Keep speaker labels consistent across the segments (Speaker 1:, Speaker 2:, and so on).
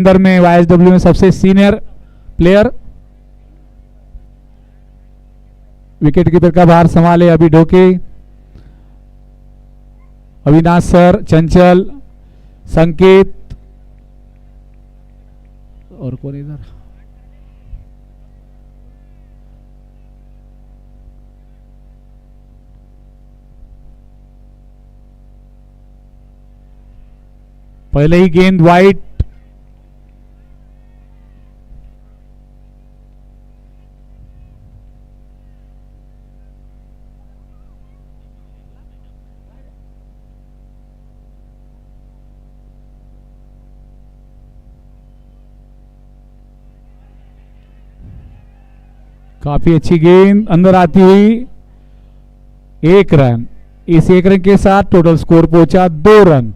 Speaker 1: अंदर में वाईएसडब्ल्यू में सबसे सीनियर प्लेयर विकेट कीपर का भार संभाले अभी ढोके, अविनाश सर, चंचल, संकेत और कौन इधर पहले ही गेंद वाइट, काफी अच्छी गेंद अंदर आती हुई, 1 रन। इस 1 रन के साथ टोटल स्कोर पहुंचा 2 रन।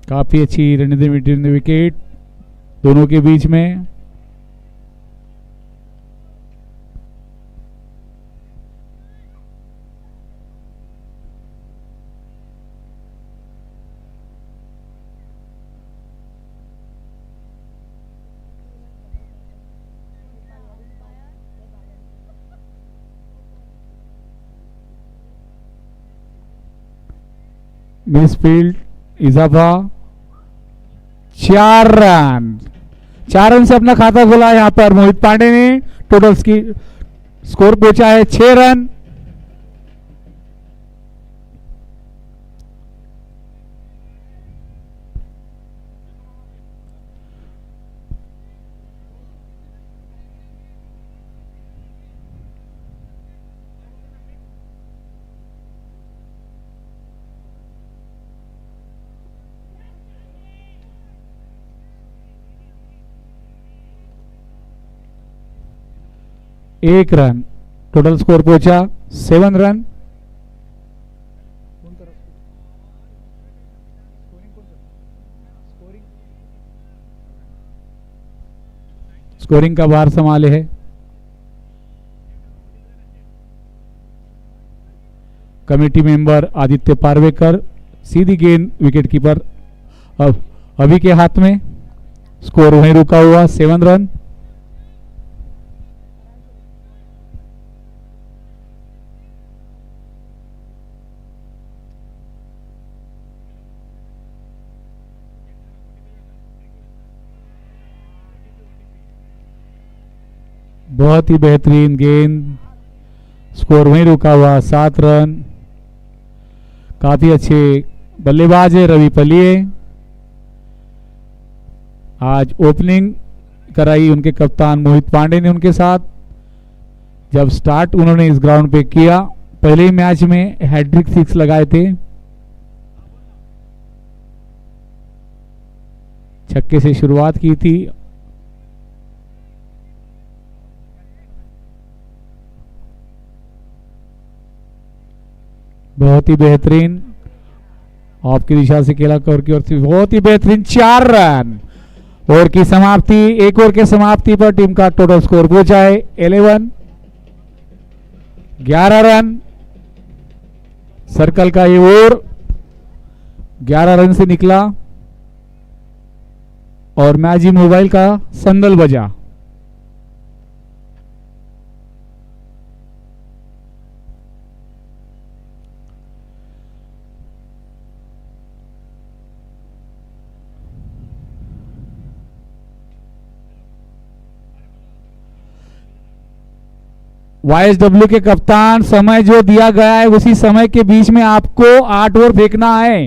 Speaker 1: काफी अच्छी रणनीति विकेट दोनों के बीच में। मिसफील्ड इजाफा, 4 रन। 4 रन से अपना खाता खोला यहां पर मोहित पांडे ने। टोटल स्कोर पहुंचा है 6 रन। एक रन, टोटल स्कोर पहुंचा 7 रन। स्कोरिंग का भार संभाले है कमेटी मेंबर आदित्य पारवेकर। सीधी गेंद विकेट कीपर अब अभी के हाथ में। स्कोर वहीं रुका हुआ 7 रन। बहुत ही बेहतरीन गेंद, स्कोर वहीं रुका हुआ 7 रन। काफी अच्छे बल्लेबाज है रवि पलिए। आज ओपनिंग कराई उनके कप्तान मोहित पांडे ने उनके साथ। जब स्टार्ट उन्होंने इस ग्राउंड पे किया, पहले ही मैच में हैट्रिक 6 लगाए थे। छक्के से शुरुआत की थी। बहुत ही बेहतरीन ऑफ की दिशा से खेला कवर की ओर से बहुत ही बेहतरीन 4 रन। ओवर की समाप्ति, एक ओवर के समाप्ति पर टीम का टोटल स्कोर पहुंचा है 11 रन। सर्कल का ये ओवर 11 रन से निकला और मैजी मोबाइल का संदल बजा। वाईएसडब्ल्यू के कप्तान, समय जो दिया गया है उसी समय के बीच में आपको 8 ओवर फेंकना है।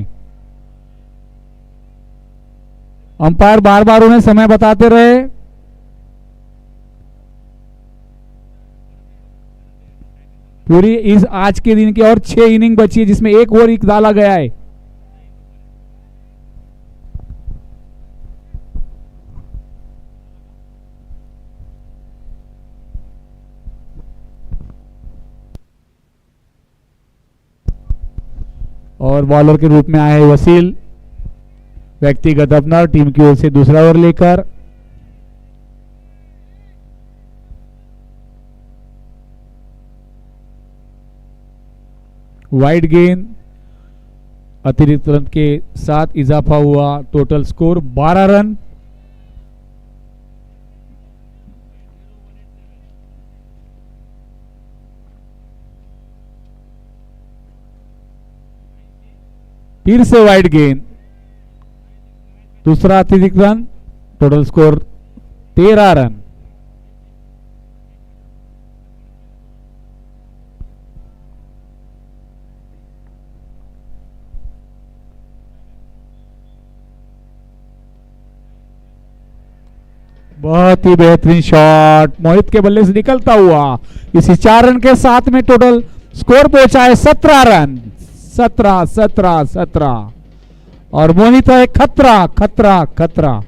Speaker 1: अंपायर बार बार उन्हें समय बताते रहे। पूरी इस आज के दिन की और 6 इनिंग बची है जिसमें 1 ओवर डाला गया है। और बॉलर के रूप में आए हैं वसील। व्यक्तिगत अपना टीम की ओर से दूसरा ओवर लेकर वाइड गेंद अतिरिक्त रन के साथ इजाफा हुआ। Total score 12 run. फिर से वाइड गेंद, दूसरा अतिरिक्त रन। Total score 13 run. बहुत ही बेहतरीन शॉट मोहित के बल्ले से निकलता हुआ। इसी 4 रन के साथ में टोटल स्कोर पहुंचा है 17 रन। 17 17 17 और मोहित है खतरा खतरा खतरा।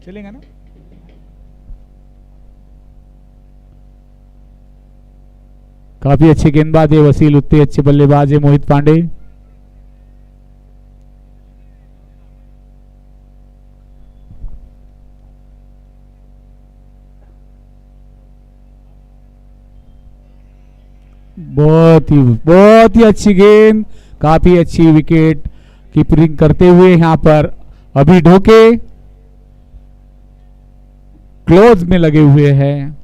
Speaker 1: चलेगा ना? काफी अच्छी गेंदबाज है वसील, उतने अच्छे बल्लेबाज है मोहित पांडे। बहुत ही अच्छी गेंद, काफी अच्छी विकेट कीपिंग करते हुए यहां पर अभी ढोके क्लोज में लगे हुए हैं।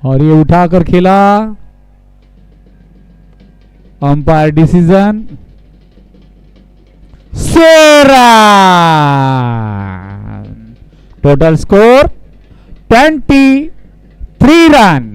Speaker 1: और ये उठाकर खेला, umpire decision 16 total score 23 run.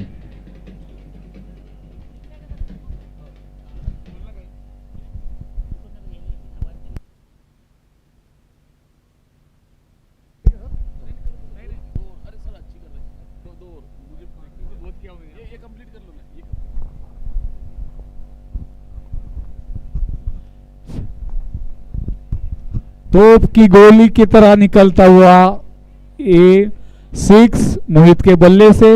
Speaker 1: तोप की गोली की तरह निकलता हुआ ए 6 मोहित के बल्ले से।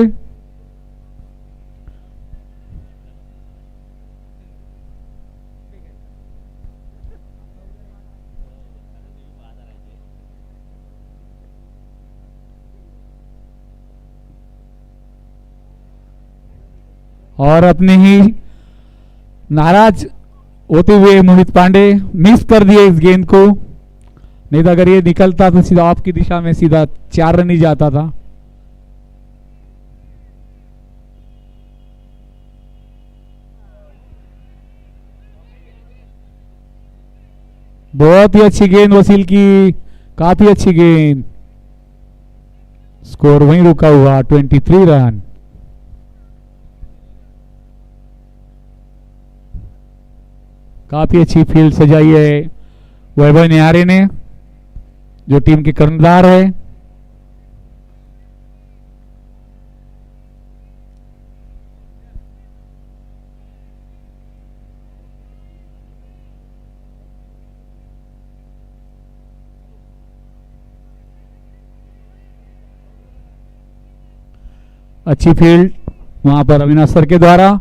Speaker 1: और अपने ही नाराज होते हुए मोहित पांडे मिस कर दिए इस गेंद को, नहीं तो अगर ये निकलता तो सीधा आपकी दिशा में सीधा 4 रन ही जाता था। बहुत ही अच्छी गेंद वसील की, काफी अच्छी गेंद। स्कोर वहीं रुका हुआ 23 रन। काफी अच्छी फील्ड सजाई है वैभव निहारे ने, जो टीम के कर्णधार है। अच्छी फील्ड वहां पर अविनाश सर के द्वारा।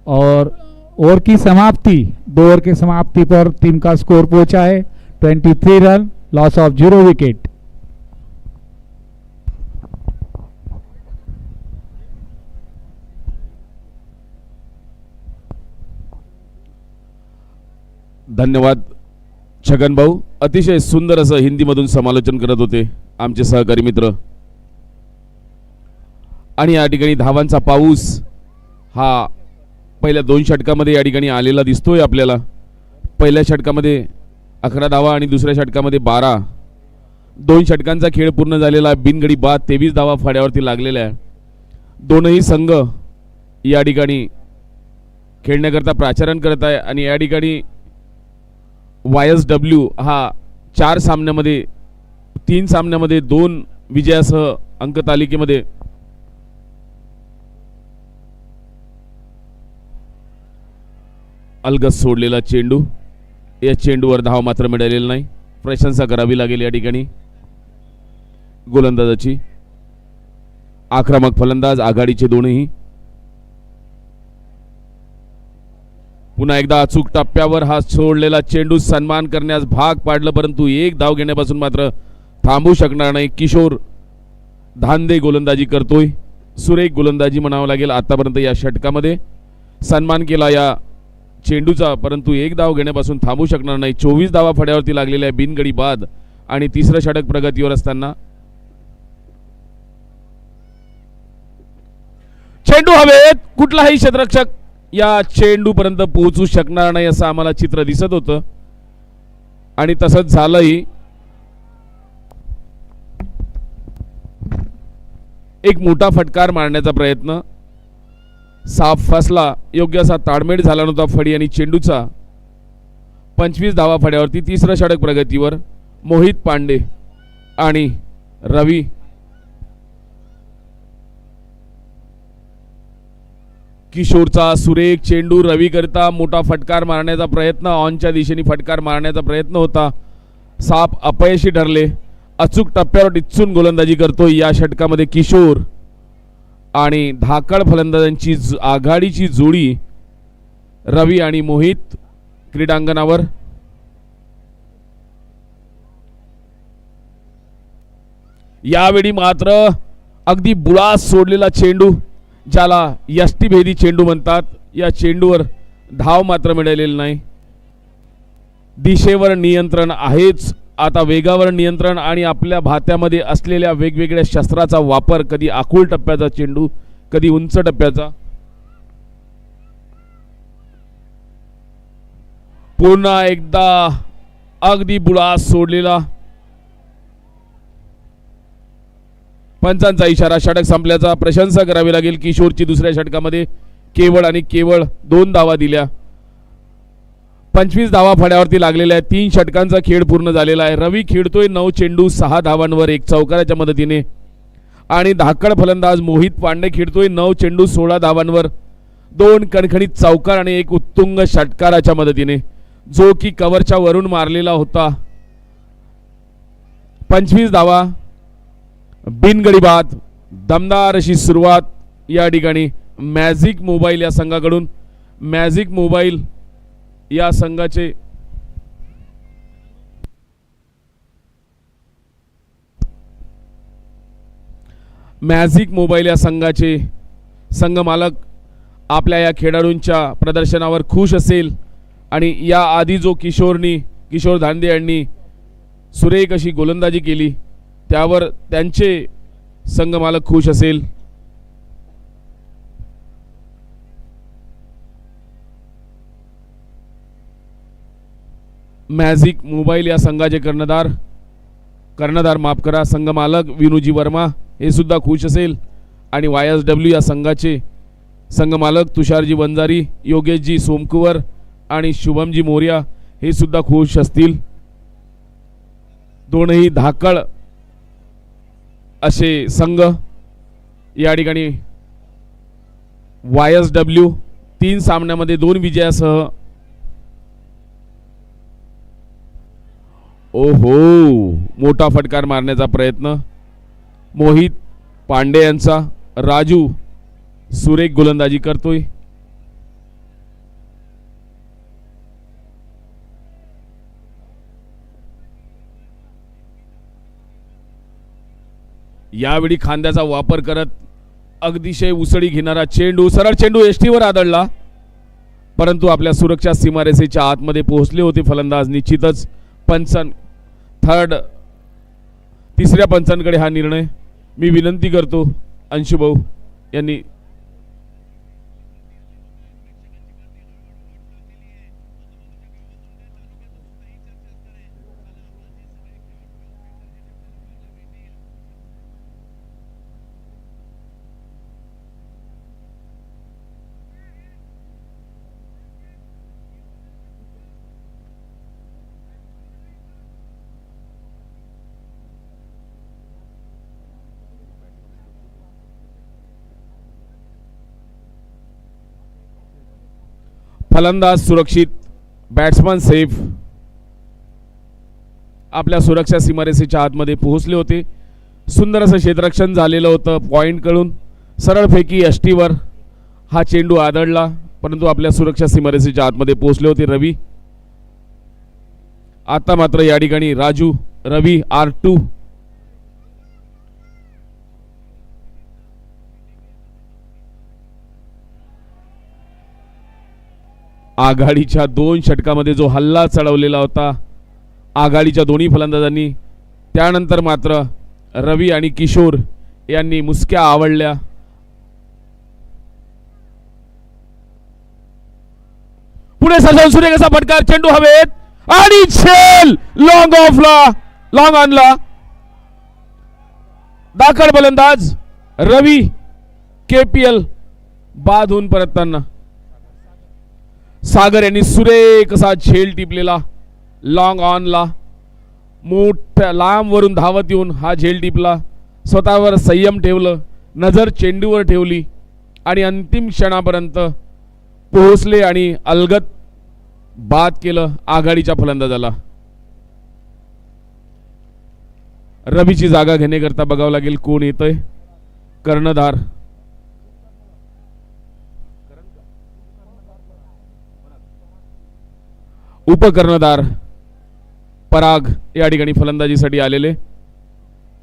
Speaker 1: और ओवर की समाप्ति, 2 ओवर की समाप्ति पर टीम का स्कोर पहुंचा है 23 रन, लॉस ऑफ 0 विकेट।
Speaker 2: धन्यवाद छगन भाऊ, अतिशय सुंदर असं हिंदीमधून समालोचन करत होते आमचे सहकारी मित्र। आणि या ठिकाणी धावांचा पाऊस हा पहिल्या 2 षटकामध्ये या ठिकाणी आलेला दिसतोय आपल्याला। पहिल्या षटकामध्ये 11 धावा आणि दुसऱ्या षटकामध्ये 12। 2 षटकांचा खेळ पूर्ण झालेला, बिनगडी बाद 23 धावा फळ्यावरती लागलेल्या आहे। दोनही संघ या ठिकाणी खेळण्याकरता प्राचारण करत आहे आणि या ठिकाणी YSW हा 4 सामन्यामध्ये 3 सामन्यामध्ये 2 विजयासह अंक तालिकेमध्ये अलगद सोडलेला चेंडू, या चेंडूवर धाव मात्र मिळालेला नाही। प्रशंसा करावी लागेल या ठिकाणी गोलंदाजाची। आक्रमक फलंदाज आघाडीचे दोनही। पुन्हा एकदा अचूक टप्प्यावर हा सोडलेला चेंडू सन्मान करण्यास भाग पाडलं, परंतु एक धाव घेण्यापासून मात्र थांबू शकणार नाही. किशोर धांदे गोलंदाजी करतोय. सुरेख गोलंदाजी म्हणावं लागेल. आतापर्यंत या षटकामध्ये सन्मान केला या चेंडूचा, परंतु एक धाव घेण्यापासून थांबू शकणार नाही. 24 धावा फड्यावरती लागलेल्या बिनगडी बाद आणि तिसरं षटक प्रगतीवर असताना चेंडू हवेत. कुठलाही क्षेत्ररक्षक या चेंडूपर्यंत पोहोचू शकणार नाही असं आम्हाला चित्र दिसत होतं आणि तसंच झालंही. एक मोठा फटकार मारण्याचा प्रयत्न साफ फसला. योग्य असा ताळमेळ झाला नव्हता फडी आणि चेंडूचा. 25 धावा फड्यावरती. तिसरं षटक प्रगतीवर. मोहित पांडे आणि रवी किशोरचा सुरेख चेंडू रवी करता मोठा फटकार मारण्याचा प्रयत्न, ऑनच्या दिशेने फटकार मारण्याचा प्रयत्न होता, साप अपयशी ठरले. अचूक टप्प्यावर टिचून गोलंदाजी करतो या षटकामध्ये किशोर आणि धाकड फलंदाजांची आघाडीची जोडी रवी आणि मोहित क्रीडांगणावर. यावेळी मात्र अगदी बुळास सोडलेला चेंडू, ज्याला यष्टीभेदी चेंडू म्हणतात, या चेंडूवर धाव मात्र मिळालेली नाही. दिशेवर नियंत्रण आहेच, आता वेगावर नियंत्रण आणि आपल्या भात्यामध्ये असलेल्या वेगवेगळ्या शस्त्राचा वापर, कधी आखूळ टप्प्याचा चेंडू, कधी उंच टप्प्याचा. पुन्हा एकदा अगदी बुळास सोडलेला. पंचांचा इशारा. षटक संपल्याचा प्रशंसा करावी लागेल. किशोरची दुसऱ्या षटकामध्ये केवळ आणि केवळ 2 धावा दिल्या. 25 धावा फड्यावरती लागलेल्या आहेत. 3 षटकांचा खेळ पूर्ण झालेला आहे. रवी खेळतोय 9 चेंडू 6 धावांवर 1 चौकाराच्या मदतीने आणि धाकड फलंदाज मोहित पांडे खेळतोय 9 चेंडू 16 धावांवर 2 कणखणीत चौकार आणि 1 उत्तुंग षटकाराच्या मदतीने, जो की कव्हरच्या वरून मारलेला होता. 25 धावा बिनगडी बाद. दमदार अशी सुरुवात या ठिकाणी मॅजिक मोबाईल या संघाकडून. मॅजिक मोबाईल या संघाचे संघमालक आपल्या या खेळाडूंच्या प्रदर्शनावर खुश असेल आणि या आधी जो किशोर धांदे यांनी सुरेख अशी गोलंदाजी केली त्यावर त्यांचे संघमालक खुश असेल. मॅजिक मोबाईल या संघाचे कर्णधार माफ करा, संघमालक विनूजी वर्मा हे सुद्धा खुश असेल आणि YSW या संघाचे संघमालक तुषारजी वंजारी, योगेशजी सोमकुवर आणि शुभमजी मोर्या हे सुद्धा खुश असतील. दोनही धाकळ असे संघ या ठिकाणी YSW 3 सामन्यामध्ये 2 विजयासह. ओहो, मोठा फटकार मारण्याचा प्रयत्न मोहित पांडे यांचा. राजू सुरेख गोलंदाजी करतोय. यावेळी खांद्याचा वापर करत अतिशय उसळी घेणारा चेंडू, सरळ चेंडू एसटीवर आदळला, परंतु आपल्या सुरक्षा सीमारेषेच्या आतमध्ये पोहोचले होते फलंदाज. निश्चितच तिसऱ्या पंचांकडे हा निर्णय मी विनंती करतो अंशुभाऊ यांनी. फलंदाज सुरक्षित, बॅट्समन सेफ. आपल्या सुरक्षा सीमारेषेच्या आतमध्ये पोहोचले होते. सुंदर असं क्षेत्ररक्षण झालेलं होतं. पॉइंट कडून सरळ फेकी यष्टीवर हा चेंडू आदळला परंतु आपल्या सुरक्षा सीमारेषेच्या आतमध्ये पोहोचले होते रवी. आता मात्र या ठिकाणी राजू, रवी, R2 आघाडीच्या 2 षटकामध्ये जो हल्ला चढवलेला होता आघाडीच्या दोन्ही फलंदाजांनी, त्यानंतर मात्र रवी आणि किशोर यांनी मुसक्या आवडल्या. पुढे सजवून सुरेख असा फटकार, चेंडू हवेत आणि झेल लॉंग ऑफला, लॉंग ऑनला. दाखल फलंदाज रवी KPL बाद होऊन परतताना. सागर यांनी सुरेख असा झेल टिपलेला लॉंग ऑनला. मोठ्या लांब वरून धावत येऊन हा झेल टिपला. स्वतःवर संयम ठेवलं, नजर चेंडूवर ठेवली आणि अंतिम क्षणापर्यंत पोहोचले आणि अलगद बाद केलं आघाडीच्या फलंदाजाला. रवीची जागा घेण्याकरता बघावं लागेल कोण येतंय. कर्णधार उपकर्णधार पराग या ठिकाणी फलंदाजीसाठी आलेले.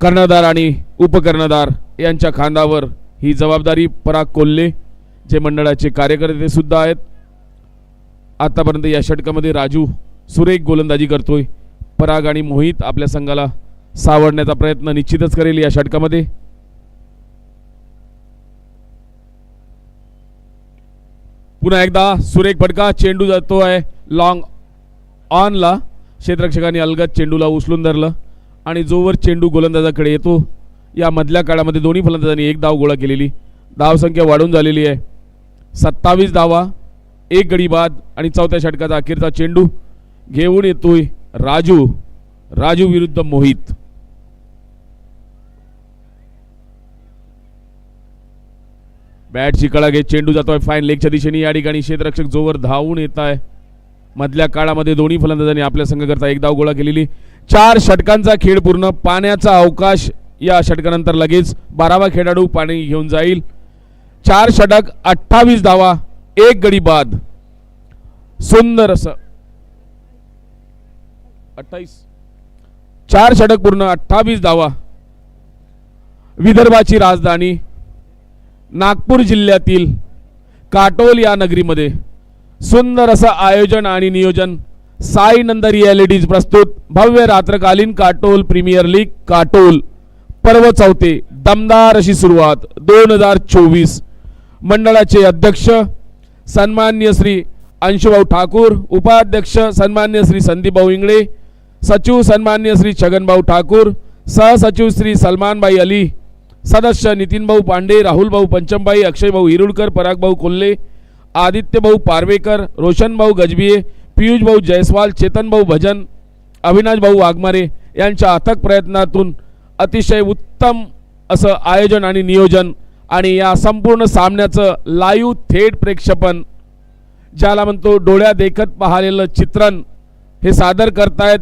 Speaker 2: कर्णधार आणि उपकर्णधार यांच्या खांद्यावर ही जबाबदारी पराग कोल्हे जे मंडळाचे कार्यकर्ते सुद्धा आहेत. आतापर्यंत या षटकामध्ये राजू सुरेख गोलंदाजी करतोय. पराग आणि मोहित आपल्या संघाला सावरण्याचा प्रयत्न निश्चितच करेल या षटकामध्ये. पुन्हा एकदा सुरेख फटका, चेंडू जातोय लॉंग ऑनला. क्षेत्ररक्षकांनी अलगद चेंडूला उचलून धरलं आणि जोवर चेंडू गोलंदाजाकडे येतो या मधल्या काळामध्ये दोन्ही फलंदाजांनी 1 धाव गोळा केलेली. धावसंख्या वाढून झालेली आहे. 27 धावा, 1 गडी बाद आणि चौथ्या षटकाचा अखेरचा चेंडू घेऊन येतोय राजू. राजू विरुद्ध मोहित. बॅटची कळा घेत चेंडू जातोय फाईन लेगच्या दिशेने. या ठिकाणी क्षेत्ररक्षक जोवर धावून येत आहे. मधल्या काळामध्ये दोन्ही फलंदाजांनी आपल्या संघाकरता 1 धाव गोळा केलेली. 4 षटकांचा खेळ पूर्ण. पाण्याचा अवकाश या षटकानंतर लगेच 12वा खेळाडू पाणी घेऊन जाईल. 4 षटक, 28 धावा, 1 गडी बाद. सुंदर असं 4 षटक पूर्ण, 28 धावा. विदर्भाची राजधानी नागपूर जिल्ह्यातील काटोल या नगरीमध्ये सुंदर असं आयोजन आणि नियोजन. साई नंद रियालिटीज प्रस्तुत भव्य रात्रकालीन काटोल प्रीमियर लीग काटोल पर्व 4. दमदार अशी सुरुवात 2024. मंडळाचे अध्यक्ष सन्मान्य श्री अंशुभाऊ ठाकूर, उपाध्यक्ष सन्मान्य श्री संदीपभाऊ इंगळे, सचिव सन्मान्य श्री छगनभाऊ ठाकूर, सहसचिव श्री सलमानभाई अली, सदस्य नितीनभाऊ पांडे, राहुलभाऊ पंचमबाई, अक्षयभाऊ हिरुडकर, परागभाऊ कोल्हे, आदित्यभाऊ पारवेकर, रोशनभाऊ गजबिये, पियुषभाऊ जयस्वाल, चेतनभाऊ भजन, अविनाशभाऊ वाघमारे यांच्या अथक प्रयत्नातून अतिशय उत्तम असं आयोजन आणि नियोजन आणि या संपूर्ण सामन्याचं लाईव्ह थेट प्रेक्षेपण ज्याला म्हणतो डोळ्या देखत पाहिलेलं चित्रण हे सादर करतायत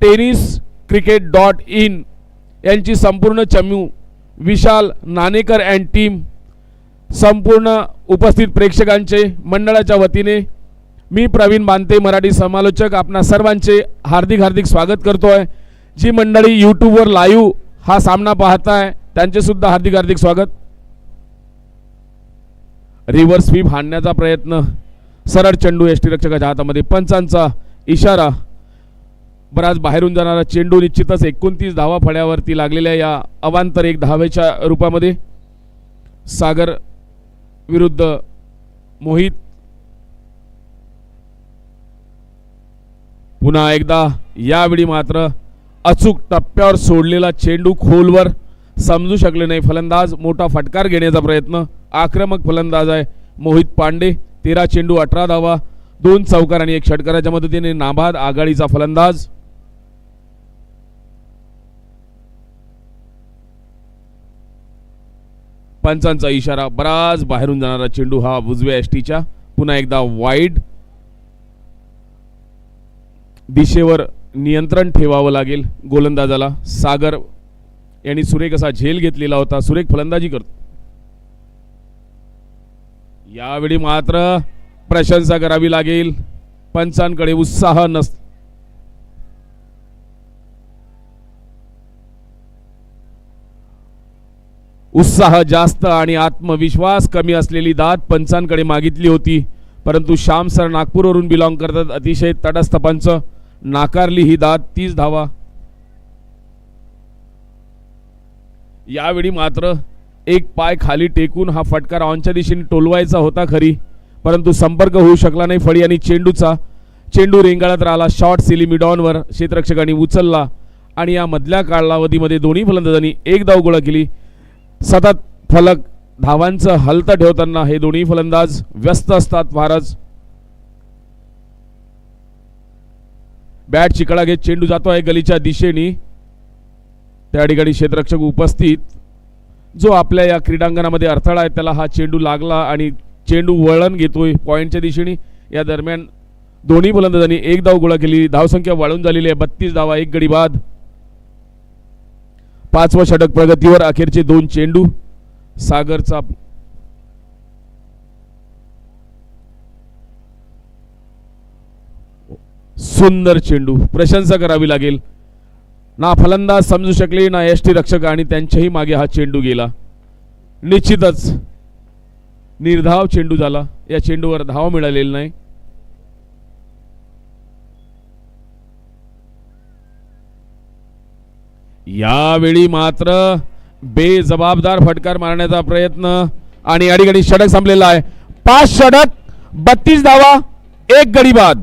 Speaker 2: tenniscricket.in यांची संपूर्ण चमू विशाल नानेकर अँड टीम. संपूर्ण उपस्थित प्रेक्षकांचे मंडळाच्या वतीने मी प्रवीण बांते मराठी समालोचक आपणा सर्वांचे हार्दिक हार्दिक स्वागत करतोय. जी मंडळी यूट्यूबवर लाईव्ह हा सामना पाहताय त्यांचे सुद्धा हार्दिक हार्दिक स्वागत. रिव्हर्स स्वीप हाणण्याचा प्रयत्न, सरळ चेंडू यष्टीरक्षकाच्या हातामध्ये. पंचांचा इशारा. बराच बाहेरून जाणारा चेंडू. निश्चितच 29 धावा फळ्यावरती लागलेल्या या अवांतर 1 धावेच्या रूपामध्ये. सागर विरुद्ध मोहित. पुन्हा एकदा यावेळी मात्र अचूक टप्प्यावर सोडलेला चेंडू खोलवर समजू शकले नाही फलंदाज. मोठा फटकार घेण्याचा प्रयत्न. आक्रमक फलंदाज आहे मोहित पांडे. 13 चेंडू 18 धावा, 2 चौकार आणि 1 षटकाराच्या मदतीने नाबाद आघाडीचा फलंदाज. पंचांचा इशारा. बराच बाहेरून जाणारा चेंडू हा उजव्या एसटीच्या. पुन्हा एकदा वाईड. दिशेवर नियंत्रण ठेवावं लागेल गोलंदाजाला. सागर यांनी सुरेख असा झेल घेतलेला होता. सुरेख फलंदाजी करतो. यावेळी मात्र प्रशंसा करावी लागेल. पंचांकडे उत्साह उत्साह जास्त आणि आत्मविश्वास कमी असलेली दाद पंचांकडे मागितली होती, परंतु श्याम सर नागपूरवरून बिलॉंग करतात. अतिशय तटस्थ पंच नाकारली ही दाद. 30 धावा. यावेळी मात्र एक पाय खाली टेकून हा फटकार ऑनच्या दिशेने टोलवायचा होता खरी, परंतु संपर्क होऊ शकला नाही फळी आणि चेंडू रेंगाळत राहिला. शॉट सिली मिडॉनवर क्षेत्ररक्षकांनी उचलला आणि या मधल्या कालावधीमध्ये दोन्ही फलंदाजांनी एक धाव गोळा केली. सतत फलक धावांचं हलतं ठेवताना हे दोन्ही फलंदाज व्यस्त असतात फारच. बॅट चिकडा घेत चेंडू जातो आहे गलीच्या दिशेने. त्या ठिकाणी क्षेत्ररक्षक उपस्थित, जो आपल्या या क्रीडांगणामध्ये अडथळा आहे त्याला हा चेंडू लागला आणि चेंडू वळण घेतोय पॉइंटच्या दिशेने. या दरम्यान दोन्ही फलंदाजांनी एक धाव गोळा केली. धावसंख्या वाढून झालेली आहे 32 धावा, एक गडी बाद. 5वं षटक प्रगतीवर. अखेरचे 2 चेंडू. सागरचा सुंदर चेंडू, प्रशंसा करावी लागेल. ना फलंदाज समजू शकले ना यष्टी रक्षक आणि त्यांच्याही मागे हा चेंडू गेला. निश्चितच निर्धाव चेंडू झाला. या चेंडूवर धाव मिळालेली नाही. यावेळी मात्र बेजबाबदार फटकार मारण्याचा प्रयत्न आणि अडीगडी षटक संपलेला आहे. 5 षटक 32 धावा, एक गडी बाद.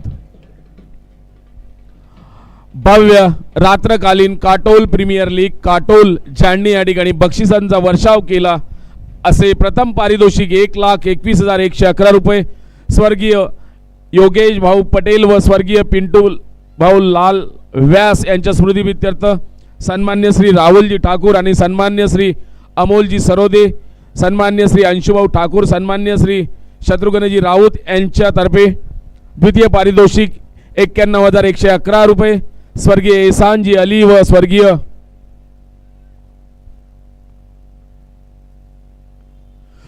Speaker 2: भव्य रात्रकालीन काटोल प्रीमियर लीग काटोल ज्यांनी या ठिकाणी बक्षिसांचा वर्षाव केला असे प्रथम पारितोषिक 1,21,111 रुपये स्वर्गीय योगेश भाऊ पटेल व स्वर्गीय पिंटू भाऊ लाल व्यास यांच्या स्मृतीप्रित्यर्थ सन्मान्य श्री राहुलजी ठाकूर आणि सन्मान्य श्री अमोलजी सरोदे, सन्मान्य श्री अंशुभाऊ ठाकूर, सन्मान्य श्री शत्रुघ्नजी राऊत यांच्यातर्फे द्वितीय पारितोषिक 91,111 रुपये स्वर्गीय एहसानजी अली व स्वर्गीय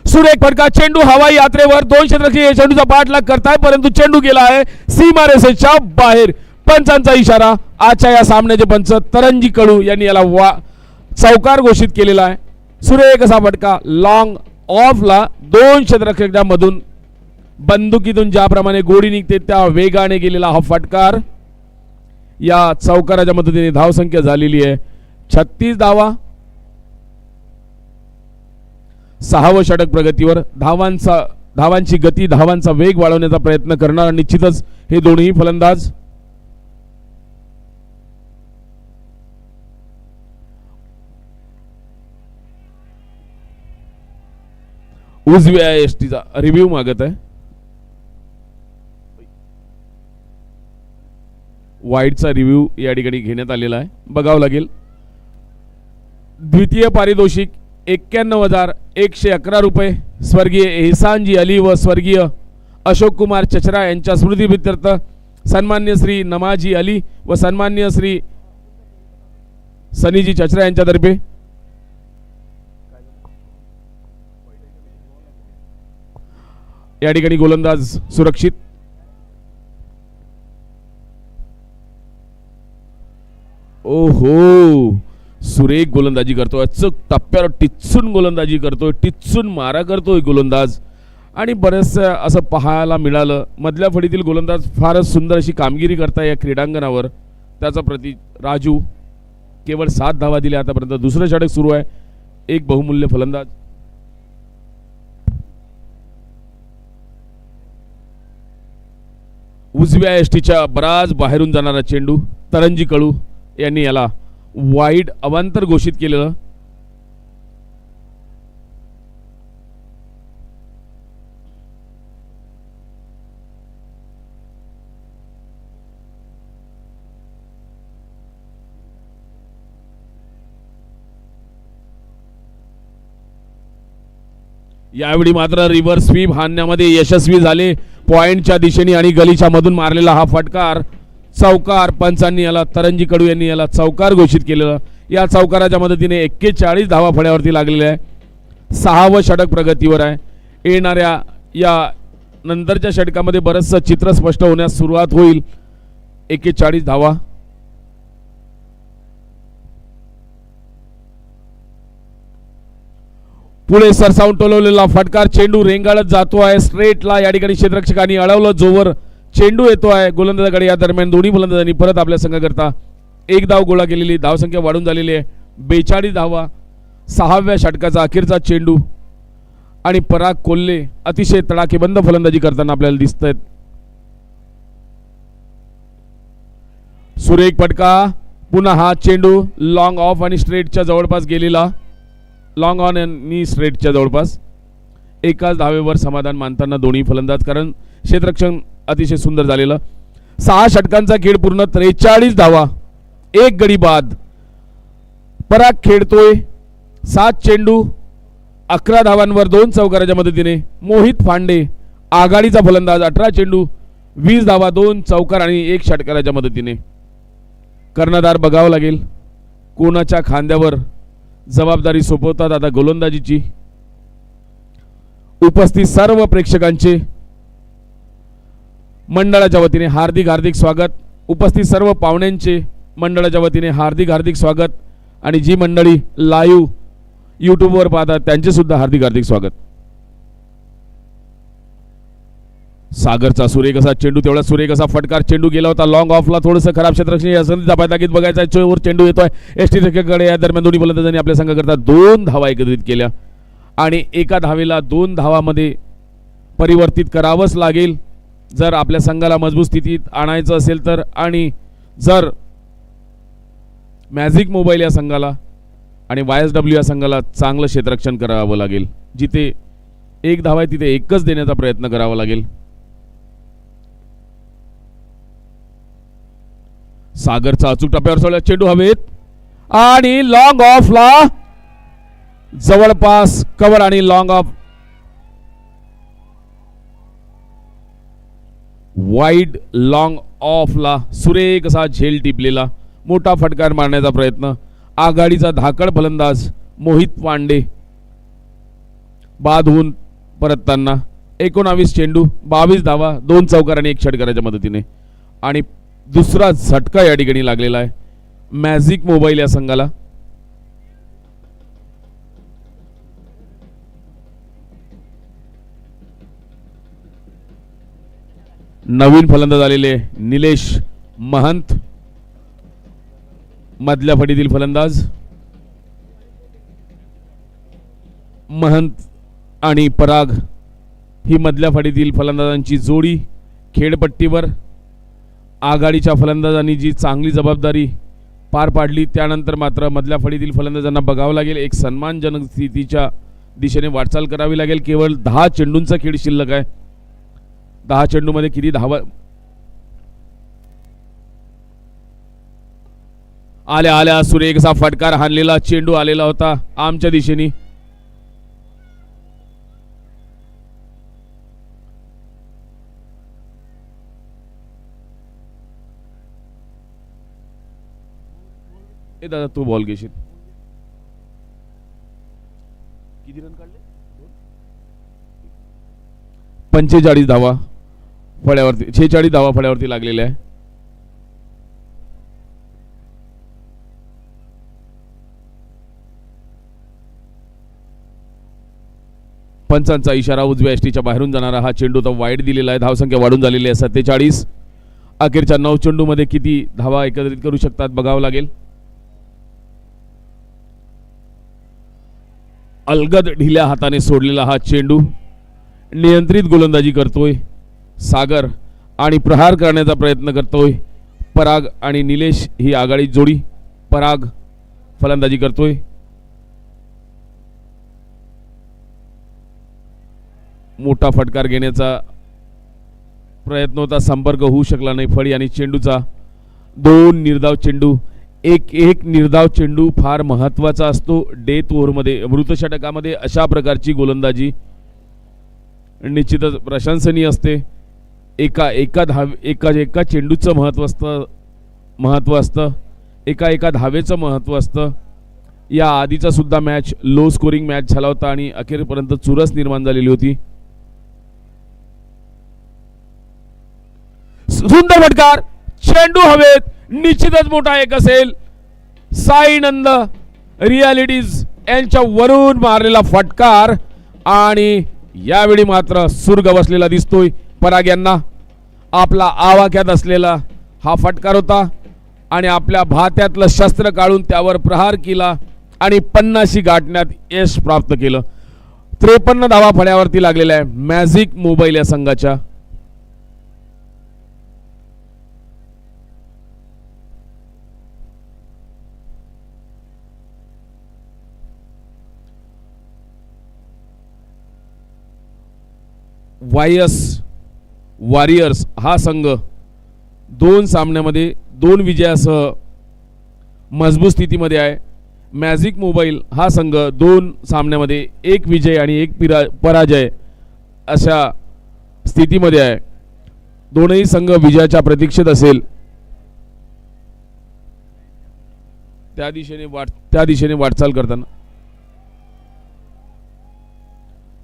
Speaker 2: सुरेख फटका. चेंडू हवाई यात्रेवर 2 क्षेत्ररक्षक चेंडूचा पाठलाग करताय, परंतु चेंडू गेला आहे सीमारेषेच्या बाहेर. पंचांचा इशारा. आजच्या या सामन्याचे पंच तरंजी कडू यांनी याला चौकार घोषित केलेला आहे. सुरेख असा फटका लॉंग ऑफला 2 क्षेत्ररक्षकांमधून बंदुकीतून ज्याप्रमाणे गोळी निघते त्या वेगाने गेलेला हा फटकार. या चौकाराच्या मदतीने धावसंख्या झालेली आहे 36 धावा. 6वं षटक प्रगतीवर. धावांची गती, धावांचा वेग वाढवण्याचा प्रयत्न करणार निश्चितच हे दोन्ही फलंदाज. उजव्या एसटीचा रिव्ह्यू मागत आहे. वाईडचा रिव्ह्यू या ठिकाणी घेण्यात आलेला आहे, बघावं लागेल. द्वितीय पारितोषिक 91,111 रुपये स्वर्गीय एहसानजी अली व स्वर्गीय अशोक कुमार चचरा यांच्या स्मृतीप्रित्यर्थ सन्मान्य श्री नमाजी अली व सन्मान्य श्री सनीजी चचरा यांच्यातर्फे या ठिकाणी गोलंदाज सुरक्षित. ओहो, सुरेख गोलंदाजी करतोय. अचूक टप्प्यावर टिच्चून गोलंदाजी करतोय, टिच्चून मारा करतोय गोलंदाज. आणि बरेचसे असं पाहायला मिळालं, मधल्या फळीतील गोलंदाज फारच सुंदर अशी कामगिरी करताय या क्रीडांगणावर. त्याचा प्रति राजू केवळ 7 धावा दिल्या आतापर्यंत. दुसरं षटक सुरू आहे. एक बहुमूल्य फलंदाज. उजव्या एसटीच्या बराच बाहेरून जाणारा चेंडू. तरंजी कडू यांनी याला वाईड अवांतर घोषित केलेलं. यावेळी मात्र रिव्हर्स स्वीप हाणण्यामध्ये यशस्वी झाले पॉइंटच्या दिशेने आणि गलीच्या मधून मारलेला हा फटकार चौकार. पंचांनी याला, तरंजी कडू यांनी याला चौकार घोषित केलेलं. या चौकाराच्या मदतीने 41 धावा फळ्यावरती लागलेल्या आहे. 6वं षटक प्रगतीवर आहे. येणाऱ्या या नंतरच्या षटकामध्ये बरंचसं चित्र स्पष्ट होण्यास सुरुवात होईल. 41 धावा. पुढे सरसावून टोलवलेला फटकार चेंडू रेंगाळत जातो आहे स्ट्रेटला. या ठिकाणी क्षेत्ररक्षकांनी अडवलं. जोवर चेंडू येतो आहे गोलंदाजाकडे या दरम्यान दोन्ही फलंदाजांनी परत आपल्या संघाकरता एक धाव गोळा केलेली. धावसंख्या वाढून झालेली आहे 42 धावा. 6व्या षटकाचा अखेरचा चेंडू आणि पराग कोल्हे अतिशय तडाखेबंद फलंदाजी करताना आपल्याला दिसत आहेत. सुरेख फटका. पुन्हा हा चेंडू लॉंग ऑफ आणि स्ट्रेटच्या जवळपास गेलेला. लॉंग ऑन आणि स्ट्रेटच्या जवळपास. एकाच धावेवर समाधान मानताना दोन्ही फलंदाज, कारण क्षेत्ररक्षण अतिशय सुंदर झालेलं. 6 षटकांचा खेळ पूर्ण. 43 धावा. 1 गडी बाद. पराग खेळतोय. 7 चेंडू 11 धावांवर 2 चौकाराच्या मदतीने. मोहित फांडे आघाडीचा फलंदाज. 18 चेंडू 20 धावा 2 चौकार आणि 1 षटकाराच्या मदतीने. कर्णधार बघावं लागेल कोणाच्या खांद्यावर जबाबदारी सोपवतात आता गोलंदाजीची. उपस्थित सर्व प्रेक्षकांचे मंडळाच्या वतीने हार्दिक हार्दिक स्वागत. उपस्थित सर्व पाहुण्यांचे मंडळाच्या वतीने हार्दिक हार्दिक स्वागत. आणि जी मंडळी लाईव्ह यूट्यूबवर पाहतात त्यांचे सुद्धा हार्दिक हार्दिक स्वागत. सागरचा सुरेख असा चेंडू, तेवढा सुरेख असा फटकार. चेंडू गेला होता लॉंग ऑफला. थोडंसं खराब क्षेत्ररक्षण संधीचा फायदा घेत बघायचा. चोर चेंडू येतोय एसटी कडे. या दरम्यान दोन्ही फलंदाजांनी आपल्या संघाकरता 2 धावा एकत्रित केल्या आणि एका धावेला 2 धावामध्ये परिवर्तित करावंच लागेल जर आपल्या संघाला मजबूत स्थितीत आणायचं असेल तर. आणि जर मॅजिक मोबाईल या संघाला आणि YSW या संघाला चांगलं क्षेत्ररक्षण करावं लागेल. जिथे 1 धावा आहे तिथे 1च देण्याचा प्रयत्न करावा लागेल. सागरचा अचूक टप्प्यावर सोडला चेंडू हवेत आणि लॉंग ऑफला जवळपास कव्हर आणि लॉंग ऑफ वाईड लॉंग ऑफला सुरेख असा झेल टिपलेला. मोठा फटकार मारण्याचा प्रयत्न. आघाडीचा धाकड फलंदाज मोहित पांडे बाद होऊन परतताना. 19 चेंडू 22 धावा 2 चौकार आणि 1 षटकाराच्या मदतीने. आणि दुसरा झटका या ठिकाणी लागलेला आहे मॅजिक मोबाईल या संघाला. नवीन फलंदाज आलेले निलेश महंत मधल्या फटीतील फलंदाज. महंत आणि पराग ही मधल्या फटीतील फलंदाजांची जोडी. खेळपट्टीवर आघाडीच्या फलंदाजांनी जी चांगली जबाबदारी पार पाडली त्यानंतर मात्र मधल्या फळीतील फलंदाजांना बघावं लागेल. एक सन्मानजनक स्थितीच्या दिशेने वाटचाल करावी लागेल. केवळ 10 चेंडूंचा खेळ शिल्लक आहे. 10 चेंडूमध्ये किती धावा आल्या आल्या सुरेख असा फटकार हाणलेला चेंडू आलेला होता आमच्या दिशेने. ए दादा तू बॉल घेशील. किती रन काढले? 45 धावा फळ्यावरती 46 धावा फळ्यावरती लागलेल्या आहे. पंचांचा इशारा. उजव्या एसटीच्या बाहेरून जाणारा हा चेंडू तर वाईड दिलेला आहे. धावसंख्या वाढून झालेली आहे 47. अखेरच्या 9 चेंडू मध्ये किती धावा एकत्रित करू शकतात बघावं लागेल. अलगद ढिल्या हाताने सोडलेला हा चेंडू. नियंत्रित गोलंदाजी करतोय सागर आणि प्रहार करण्याचा प्रयत्न करतोय पराग आणि निलेश ही आघाडी जोडी. पराग फलंदाजी करतोय. मोठा फटकार घेण्याचा प्रयत्न होता. संपर्क होऊ शकला नाही फळी आणि चेंडूचा. 2 निर्धाव चेंडू. एक निर्धाव चेंडू फार महत्त्वाचा असतो डेथ ओव्हरमध्ये. मृत षटकामध्ये अशा प्रकारची गोलंदाजी निश्चितच प्रशंसनीय असते. एका चेंडूचं महत्त्व असतं. एका धावेचं महत्त्व असतं. या आधीचा सुद्धा मॅच लो स्कोरिंग मॅच झाला होता आणि अखेरपर्यंत चुरस निर्माण झालेली होती. सुंदर फटकार, चेंडू हवेत, निश्चितच मोठा एक असेल. साईनंद रियालिटीज यांच्या वरून मारलेला फटकार आणि यावेळी मात्र सुर्ग बसलेला दिसतोय पराग यांना. आपला आवाक्यात असलेला हा फटकार होता आणि आपल्या भात्यातलं शस्त्र काढून त्यावर प्रहार केला आणि 50 गाठण्यात यश प्राप्त केलं. 53 धावा फळ्यावरती लागलेल्या आहे मॅजिक मोबाईल या संघाच्या. वॉरियर्स हा संघ 2 सामन्यामध्ये 2 विजयासह मजबूत स्थितीमध्ये आहे. मॅजिक मोबाईल हा संघ 2 सामन्यामध्ये 1 विजय आणि 1 पराजय अशा स्थितीमध्ये आहे. दोनही संघ विजयाच्या प्रतीक्षेत असेल. त्या दिशेने वाटचाल करताना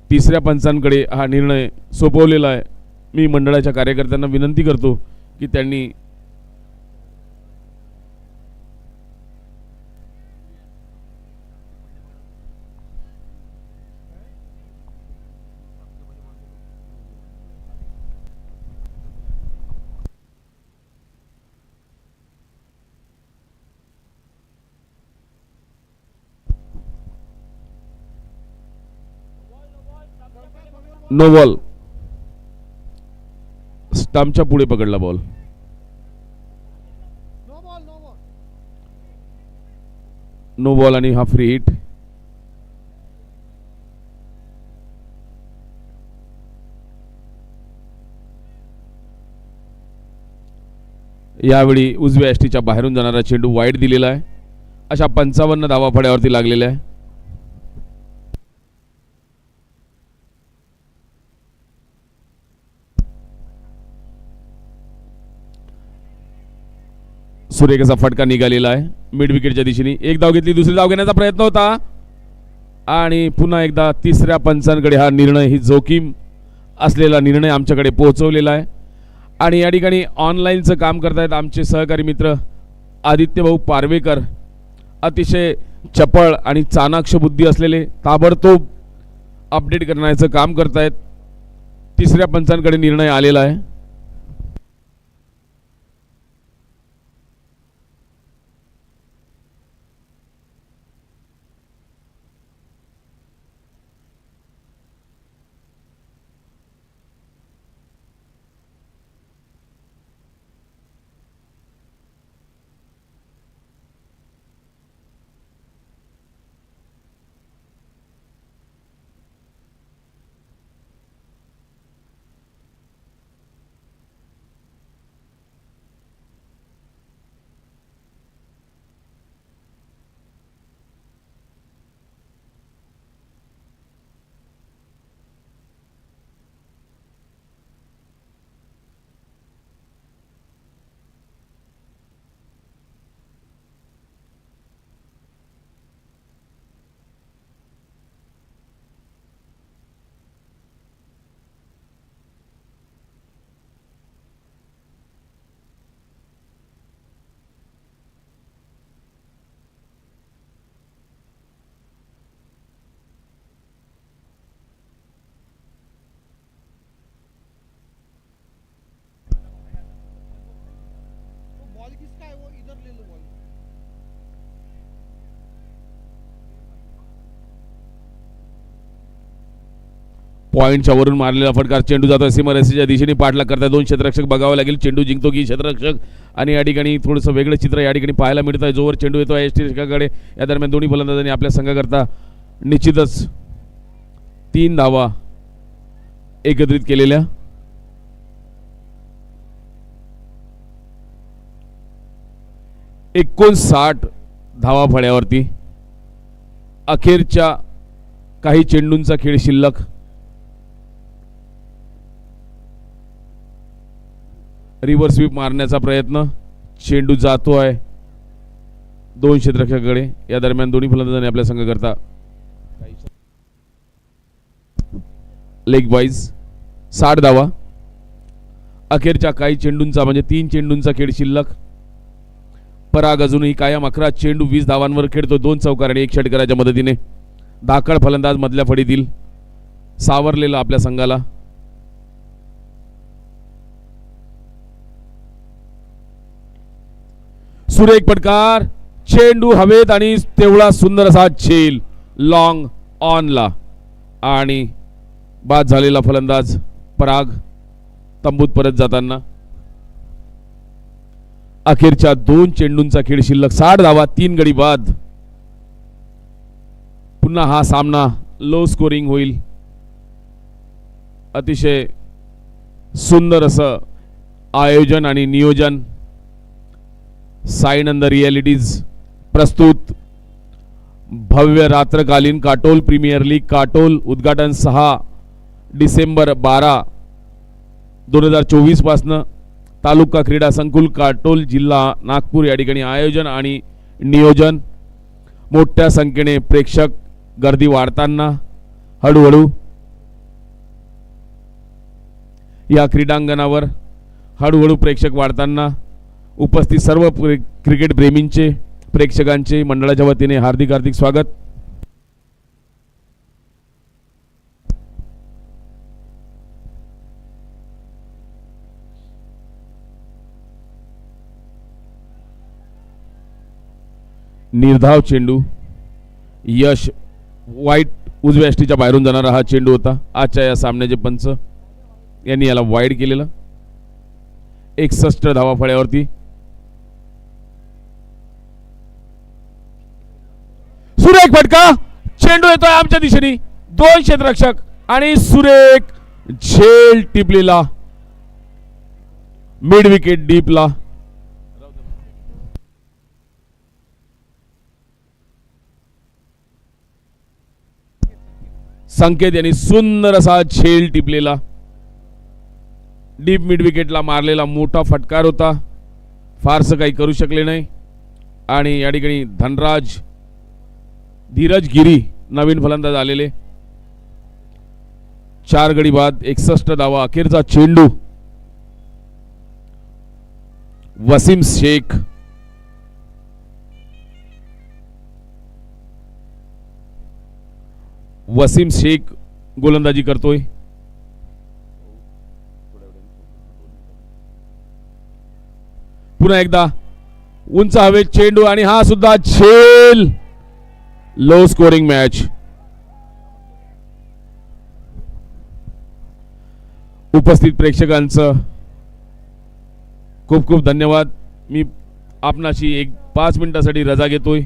Speaker 2: तिसऱ्या पंचांकडे हा निर्णय सोपवलेला आहे. मी मंडळाच्या कार्यकर्त्यांना विनंती करतो की त्यांनी नो बॉल, स्टंपच्या पुढे पकडला बॉल. नो बॉल आणि हा फ्री हिट. यावेळी उजव्या यष्टीच्या बाहेरून जाणारा चेंडू वाईड दिलेला आहे. अशा 55 धावा फळ्यावरती लागलेल्या आहे. सुरेख असा फटका निघालेला आहे मिड विकेटच्या दिशेने. एक धाव घेतली, दुसरी धाव घेण्याचा प्रयत्न होता आणि पुन्हा एकदा तिसऱ्या पंचांकडे हा निर्णय, ही जोखीम असलेला निर्णय आमच्याकडे पोहोचवलेला आहे. आणि या ठिकाणी ऑनलाईनचं काम करतायत आमचे सहकारी मित्र आदित्य भाऊ पारवेकर. अतिशय चपळ आणि चाणाक्ष बुद्धी असलेले, ताबडतोब अपडेट करण्याचं काम करतायत. तिसऱ्या पंचांकडे निर्णय आलेला आहे. पॉइंटच्या वरून मारलेला फटकार, चेंडू जातो सीमारेषेच्या दिशेने, पाठलाग करता 2 क्षेत्ररक्षक बघावं लागेल. चेंडू जिंकतो की क्षेत्ररक्षक, आणि या ठिकाणी थोडंसं वेगळं चित्र या ठिकाणी पाहायला मिळतं आहे. जोवर चेंडू येतो एस टी रक्षकाकडे, या दरम्यान दोन्ही फलंदाजांनी आपल्या संघाकरता निश्चितच 3 धावा एकत्रित केलेल्या. $59 धावा फळ्यावरती. अखेरच्या काही चेंडूंचा खेळ शिल्लक. रिव्हर्स स्वीप मारण्याचा प्रयत्न, चेंडू जातो आहे 2 क्षेत्ररक्षकाकडे. या दरम्यान दोन्ही फलंदाजांनी आपल्या संघाकरता लेग वाईज 60 धावा. अखेरच्या काही चेंडूंचा म्हणजे 3 चेंडूंचा खेळ शिल्लक. पराग अजूनही कायम 11 चेंडू 20 धावांवर खेळतो. 2 चौकार आणि 1 षटकाराच्या मदतीने. धाकड फलंदाज मधल्या फळीतील सावरलेला आपल्या संघाला. सुरेख फटकार, चेंडू हवेत आणि तेवढा सुंदर असा झेल लॉंग ऑनला आणि बाद झालेला फलंदाज पराग तंबूत परत जाताना. अखेरच्या 2 चेंडूंचा खेळ शिल्लक. 60 धावा 3 गडी बाद. पुन्हा हा सामना लो स्कोरिंग होईल. अतिशय सुंदर असं आयोजन आणि नियोजन. साईनंद रियालिटीज प्रस्तुत भव्य रात्रकालीन काटोल प्रीमियर लीग काटोल उद्घाटन 6 डिसेंबर 12 2024 पासून तालुका क्रीडा संकुल काटोल जिल्हा नागपूर या ठिकाणी आयोजन आणि नियोजन. मोठ्या संख्येने प्रेक्षक गर्दी वाढताना हळूहळू या क्रीडांगणावर हळूहळू प्रेक्षक वाढताना उपस्थित सर्व क्रिकेट प्रेमींचे प्रेक्षकांचे मंडळाच्या वतीने हार्दिक हार्दिक स्वागत. निर्धाव चेंडू. यश वाईट उजव्या यष्टीच्या बाहेरून जाणारा हा चेंडू होता. आजच्या या सामन्याचे पंच यांनी याला वाईड केलेला. 61 धावा फळ्यावरती. सुरेख फटका, चेंडू येतोय आमच्या दिशेने. 2 क्षेत्ररक्षक आणि सुरेख झेल टिपलेला मिड विकेट डीपला. संकेत यांनी सुंदर असा झेल टिपलेला डीप मिड विकेटला मारलेला मोठा फटकार होता. फारसं काही करू शकले नाही. आणि या ठिकाणी धीरज गिरी नवीन फलंदाज आलेले. 4 गडी बाद 61 धावा. अखेरचा चेंडू वसीम शेख. वसीम शेख गोलंदाजी करतोय. पुन्हा एकदा उंच हवेत चेंडू आणि हा सुद्धा झेल. Low scoring match. उपस्थित प्रेक्षकांचं खूप खूप धन्यवाद. मी आपणाशी 5 मिनिटासाठी रजा घेतोय.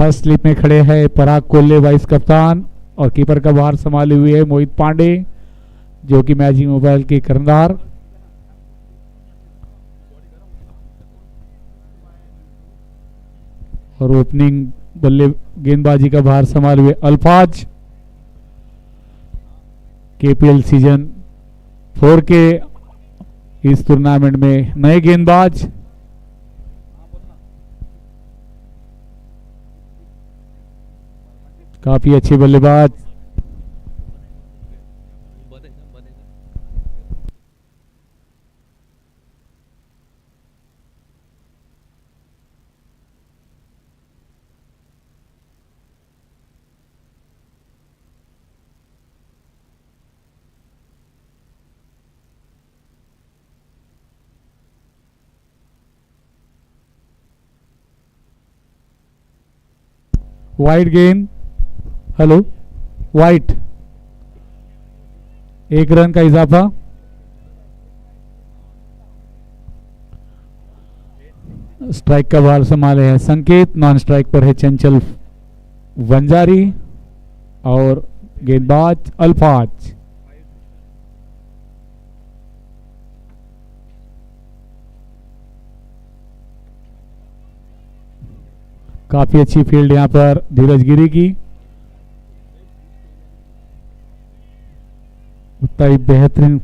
Speaker 1: फर्स्ट स्लिप में खड़े हैं पराग कोल्ले वाइस कप्तान और कीपर का बाहर संभाले हुए है मोहित पांडे जो कि मैजिक मोबाइल के कर्णधार। और ओपनिंग बल्ले गेंदबाजी का बाहर संभाले हुए अल्फाज केपीएल सीजन 4 के इस टूर्नामेंट में नए गेंदबाज। काफी अच्छे बल्लेबाज। वाइड गेंद, हेलो वाइट, 1 रन का इजाफा। स्ट्राइक का बाल संभाले है संकेत, नॉन स्ट्राइक पर है चंचल वंजारी और गेंदबाज अल्फाज। काफी अच्छी फील्ड यहां पर धीरज गिरी की। उतना ही बेहतरीन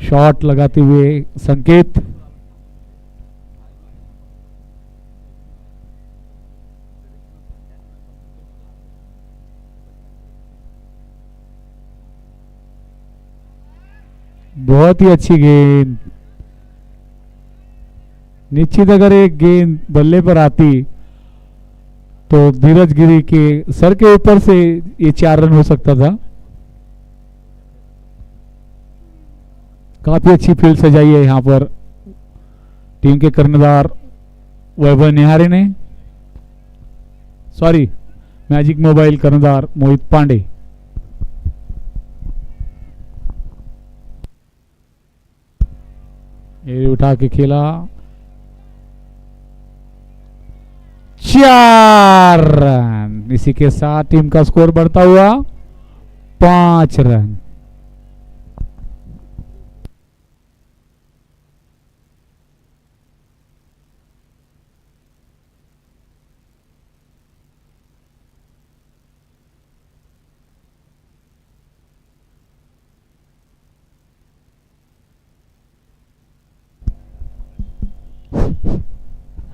Speaker 1: शॉट लगाते हुए संकेत। बहुत ही अच्छी गेंद। निश्चित अगर एक गेंद बल्ले पर आती तो धीरज गिरी के सर के ऊपर से ये 4 रन हो सकता था। काफी अच्छी फील्ड सजाई है यहां पर टीम के कर्णधार वैभव निहारी ने, सॉरी मैजिक मोबाइल कर्णधार मोहित पांडे। ये उठा के खेला, 4 रन। इसी के साथ टीम का स्कोर बढ़ता हुआ 5 रन।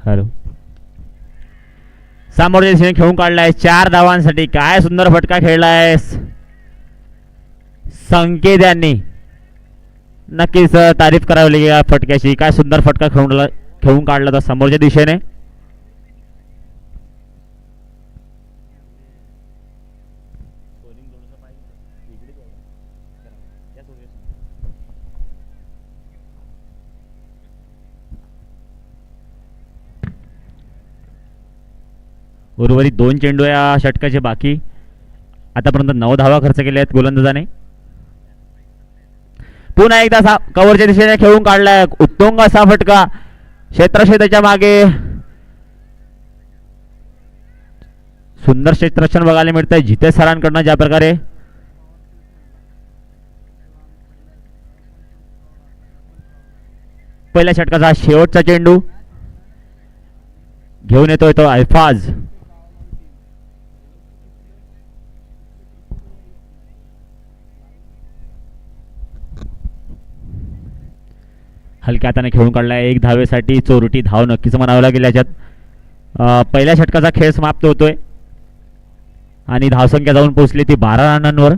Speaker 3: हॅलो, समोरच्या दिशेने खेळून काढलाय 4 धावांसाठी. काय सुंदर फटका खेळलाय संकेत यांनी. नक्कीच तारीफ करावी लागेल या फटक्याची. काय सुंदर फटका खेळून काढला होता समोरच्या दिशेने. उर्वरित 2 चेंडू या षटकाचे बाकी. आतापर्यंत 9 धावा खर्च केल्या आहेत गोलंदाजाने. पुन्हा एकदा कव्हरच्या दिशेने खेळून काढलाय उत्तुंग असा फटका क्षेत्राच्या मागे. सुंदर क्षेत्ररक्षण बघायला मिळतंय जितेश सरांकडनं. ज्या प्रकारे पहिल्या षटकाचा शेवटचा चेंडू घेऊन येतोय तो अल्फाज. हलक्या हाताने खेळून काढलाय 1 धावेसाठी. चोरटी धाव नक्कीच म्हणावं लागेल याच्यात. पहिल्या षटकाचा खेळ समाप्त होतोय आणि धावसंख्या जाऊन पोहोचली ती 12 रनांवर.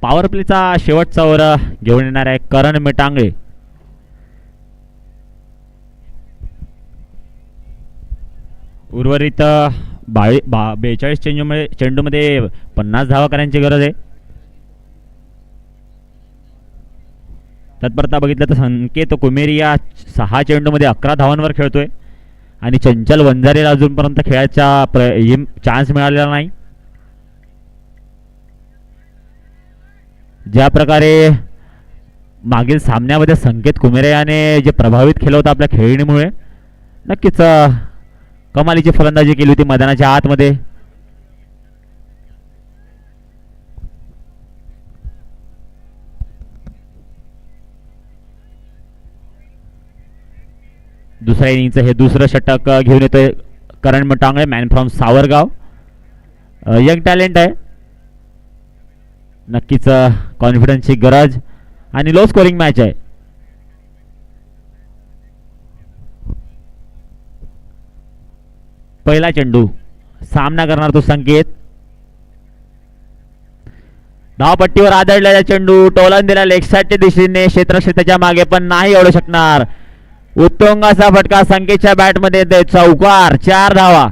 Speaker 3: पॉवर प्लेचा शेवटचा ओव्हर घेऊन येणार आहे करण मेटांगळे. उर्वरित 42 चेंडूमध्ये 50 धावा करण्याची गरज आहे. तत्परता बघितलं तर संकेत कुमेरिया 6 चेंडूमध्ये 11 धावांवर खेळतोय आणि चंचल वंजारीला अजूनपर्यंत खेळायचा चान्स मिळालेला नाही. ज्या प्रकारे मागील सामन्यामध्ये संकेत कुमेरियाने जे प्रभावित केलं होतं आपल्या खेळणीमुळे नक्कीच कमालीची फलंदाजी केली होती मैदानाच्या आतमध्ये. दुसऱ्या इनिंगचं हे दुसरं षटक घेऊन येतोय Karan Matangale, man from Savargaon. Young talent आहे. नक्कीच कॉन्फिडन्सची गरज आणि लो स्कोरिंग मॅच आहे. पहिला चेंडू सामना करणार तो संकेत. धावपट्टीवर आदळलेला चेंडू टोलन दिला लेग साईडच्या दिशेने, क्षेत्ररक्षक त्याच्या मागे पण नाही एवढू शकणार. उत्तुंगाचा फटका संकेतच्या बॅटमध्ये येते. चौकार, 4 धावा.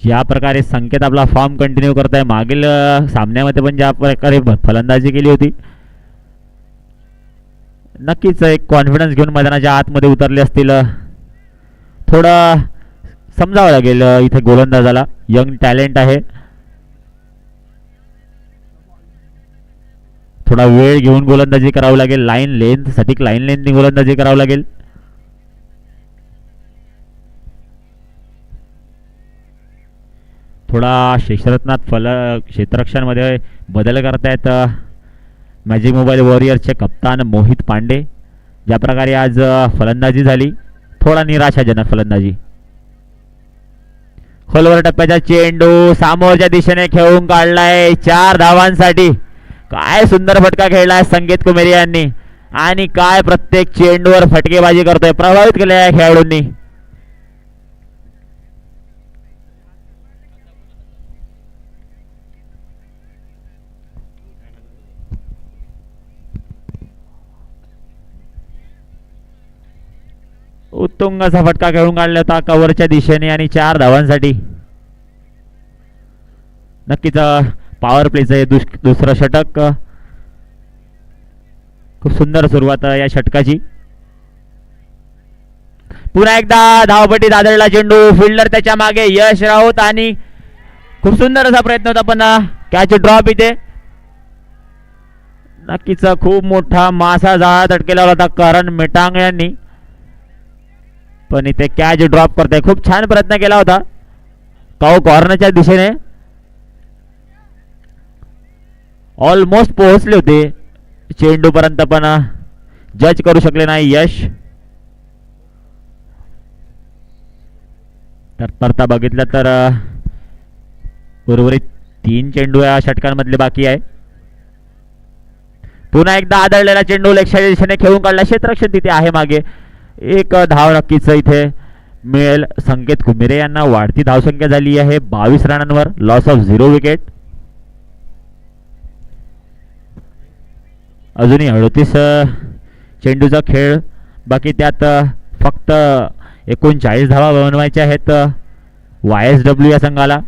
Speaker 3: ज्या प्रकारे संकेत आपला फॉर्म कंटिन्यू करताय, मागील सामन्यामध्ये पण ज्या प्रकारे फलंदाजी केली होती, नक्कीच एक कॉन्फिडन्स घेऊन मैदानाच्या आतमध्ये उतरले असतील. थोडं समजावं लागेल इथे गोलंदाजाला. यंग टॅलेंट आहे. थोडा वेळ घेऊन गोलंदाजी करावी लागेल. लाईन लेंथ सटीक लाईन लेंथनी गोलंदाजी करावी लागेल. थोडा क्षेत्ररक्षणात क्षेत्ररक्षणामध्ये बदल करतायत मॅजिक मोबाईल वॉरियर्सचे कप्तान मोहित पांडे. ज्या प्रकारे आज फलंदाजी झाली, थोडा निराशाजनक फलंदाजी. खोलवर टप्प्याचा चेंडू सामोरच्या दिशेने खेळून काढलाय 4 धावांसाठी. काय सुंदर फटका खेळलाय संकेत कुमेरी यांनी आणि काय प्रत्येक चेंडूवर फटकेबाजी करतोय. प्रभावित केले आहे खेळाडूंनी. उत्तुंग असा फटका खेळून काढला होता कव्हरच्या दिशेने आणि 4 धावांसाठी. नक्कीच पॉवर प्लेचं हे दुसरं षटक. खूप सुंदर सुरुवात या षटकाची. पुन्हा एकदा धावपट्टीत आदळला चेंडू, फिल्डर त्याच्या मागे यश राऊत आणि खूप सुंदर असा प्रयत्न होता पण कॅच ड्रॉप इथे. नक्कीच खूप मोठा मासा जाळात अटकेला होता करण मिटांग यांनी, पण इथे कॅच ड्रॉप करते. खूप छान प्रयत्न केला होता कॉर्नरच्या दिशेने. ऑलमोस्ट पोहोचले होते चेंडू पर्यंत पण जज करू शकले नाही यश. तर परता बघितलं तर उर्वरित 3 चेंडू या षटकांमधले बाकी आहे. पुन्हा एकदा आदळलेला चेंडू लेगच्या दिशेने खेळून काढला. क्षेत्ररक्षक तिथे आहे मागे. 1 धाव नक्कीच इथे मिळेल. संकेत कुमेरे यांना वाढती धावसंख्या झाली आहे 22 रनांवर. Loss of 0 wicket. अजूनही 38 चेंडूचा खेळ बाकी. त्यात फक्त 39 धावा बनवायच्या आहेत YSW या संघाला.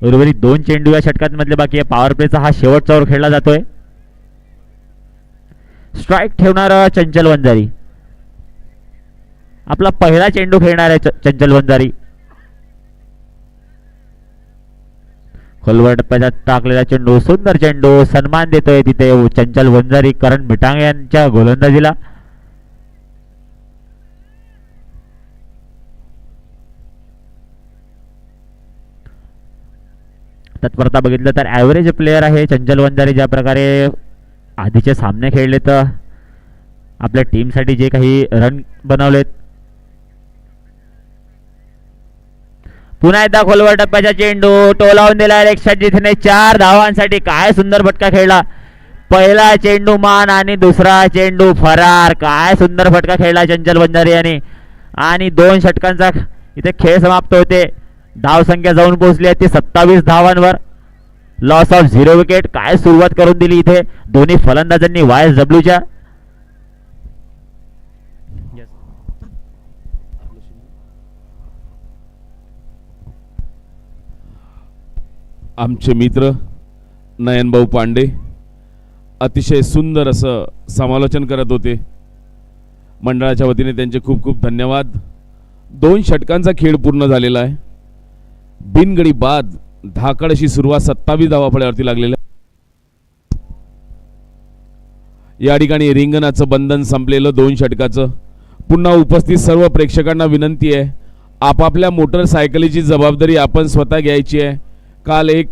Speaker 3: उर्वरित 2 चेंडू या षटकांमधले बाकी आहे. पॉवर प्लेचा हा शेवटचा ओव्हर खेळला जातोय. स्ट्राईक ठेवणार चंचल वंजारी. आपला पहिला चेंडू खेळणार आहे चंचल वंजारी. खोलवर टप्प्याचा टाकलेला चेंडू, सुंदर चेंडू, सन्मान देतोय तिथे चंचल वंजारी करण मिटांग यांच्या गोलंदाजीला. तत्परता बघितलं तर ॲव्हरेज प्लेयर आहे चंचल वंजारी. ज्या प्रकारे आधीचे सामने खेळले तर आपल्या टीमसाठी जे काही रन बनवलेत. पुन्हा एकदा खोलवर टप्प्याचा चेंडू टोलावून दिला लेगच्या जिथे 4 धावांसाठी. काय सुंदर फटका खेळला. पहिला चेंडू मान आणि दुसरा चेंडू फरार. काय सुंदर फटका खेळला चंचल वंजारी यांनी आणि 2 षटकांचा इथे खेळ समाप्त होते. धावसंख्या जाऊन पोहोचली आहे ती 27 धावांवर. Loss of 0 wicket. काय सुरुवात करून दिली इथे दोन्ही फलंदाजांनी YSWच्या.
Speaker 2: आमचे मित्र नयनभाऊ पांडे अतिशय सुंदर असं समालोचन करत होते. मंडळाच्या वतीने त्यांचे खूप खूप धन्यवाद. 2 षटकांचा खेळ पूर्ण झालेला आहे. बिनगडी बाद. धाकड अशी सुरुवात 27 धावा फळ्यावरती लागलेल्या. या ठिकाणी रिंगणाचं बंधन संपलेलं 2 षटकाचं. पुन्हा उपस्थित सर्व प्रेक्षकांना विनंती आहे, आपापल्या मोटरसायकलीची जबाबदारी आपण स्वतः घ्यायची आहे. काल एक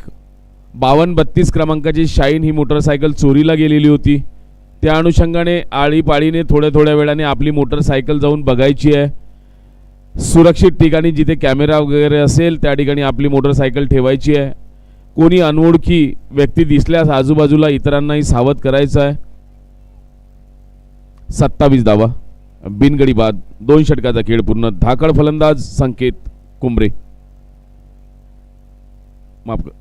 Speaker 2: 52-32 क्रमांकाची शाईन ही मोटरसायकल चोरीला गेलेली होती. त्या अनुषंगाने आळीपाळीने थोड्या वेळाने आपली मोटरसायकल जाऊन बघायची आहे. सुरक्षित ठिकाणी जिथे कॅमेरा वगैरे असेल त्या ठिकाणी आपली मोटरसायकल ठेवायची आहे. कोणी अनोळखी व्यक्ती दिसल्यास आजूबाजूला इतरांनाही सावध करायचं आहे. 27 धावा, बिनगडी बाद. 2 षटकाचा खेळ पूर्ण. धाकड फलंदाज संकेत कुंबरे. माफ कर,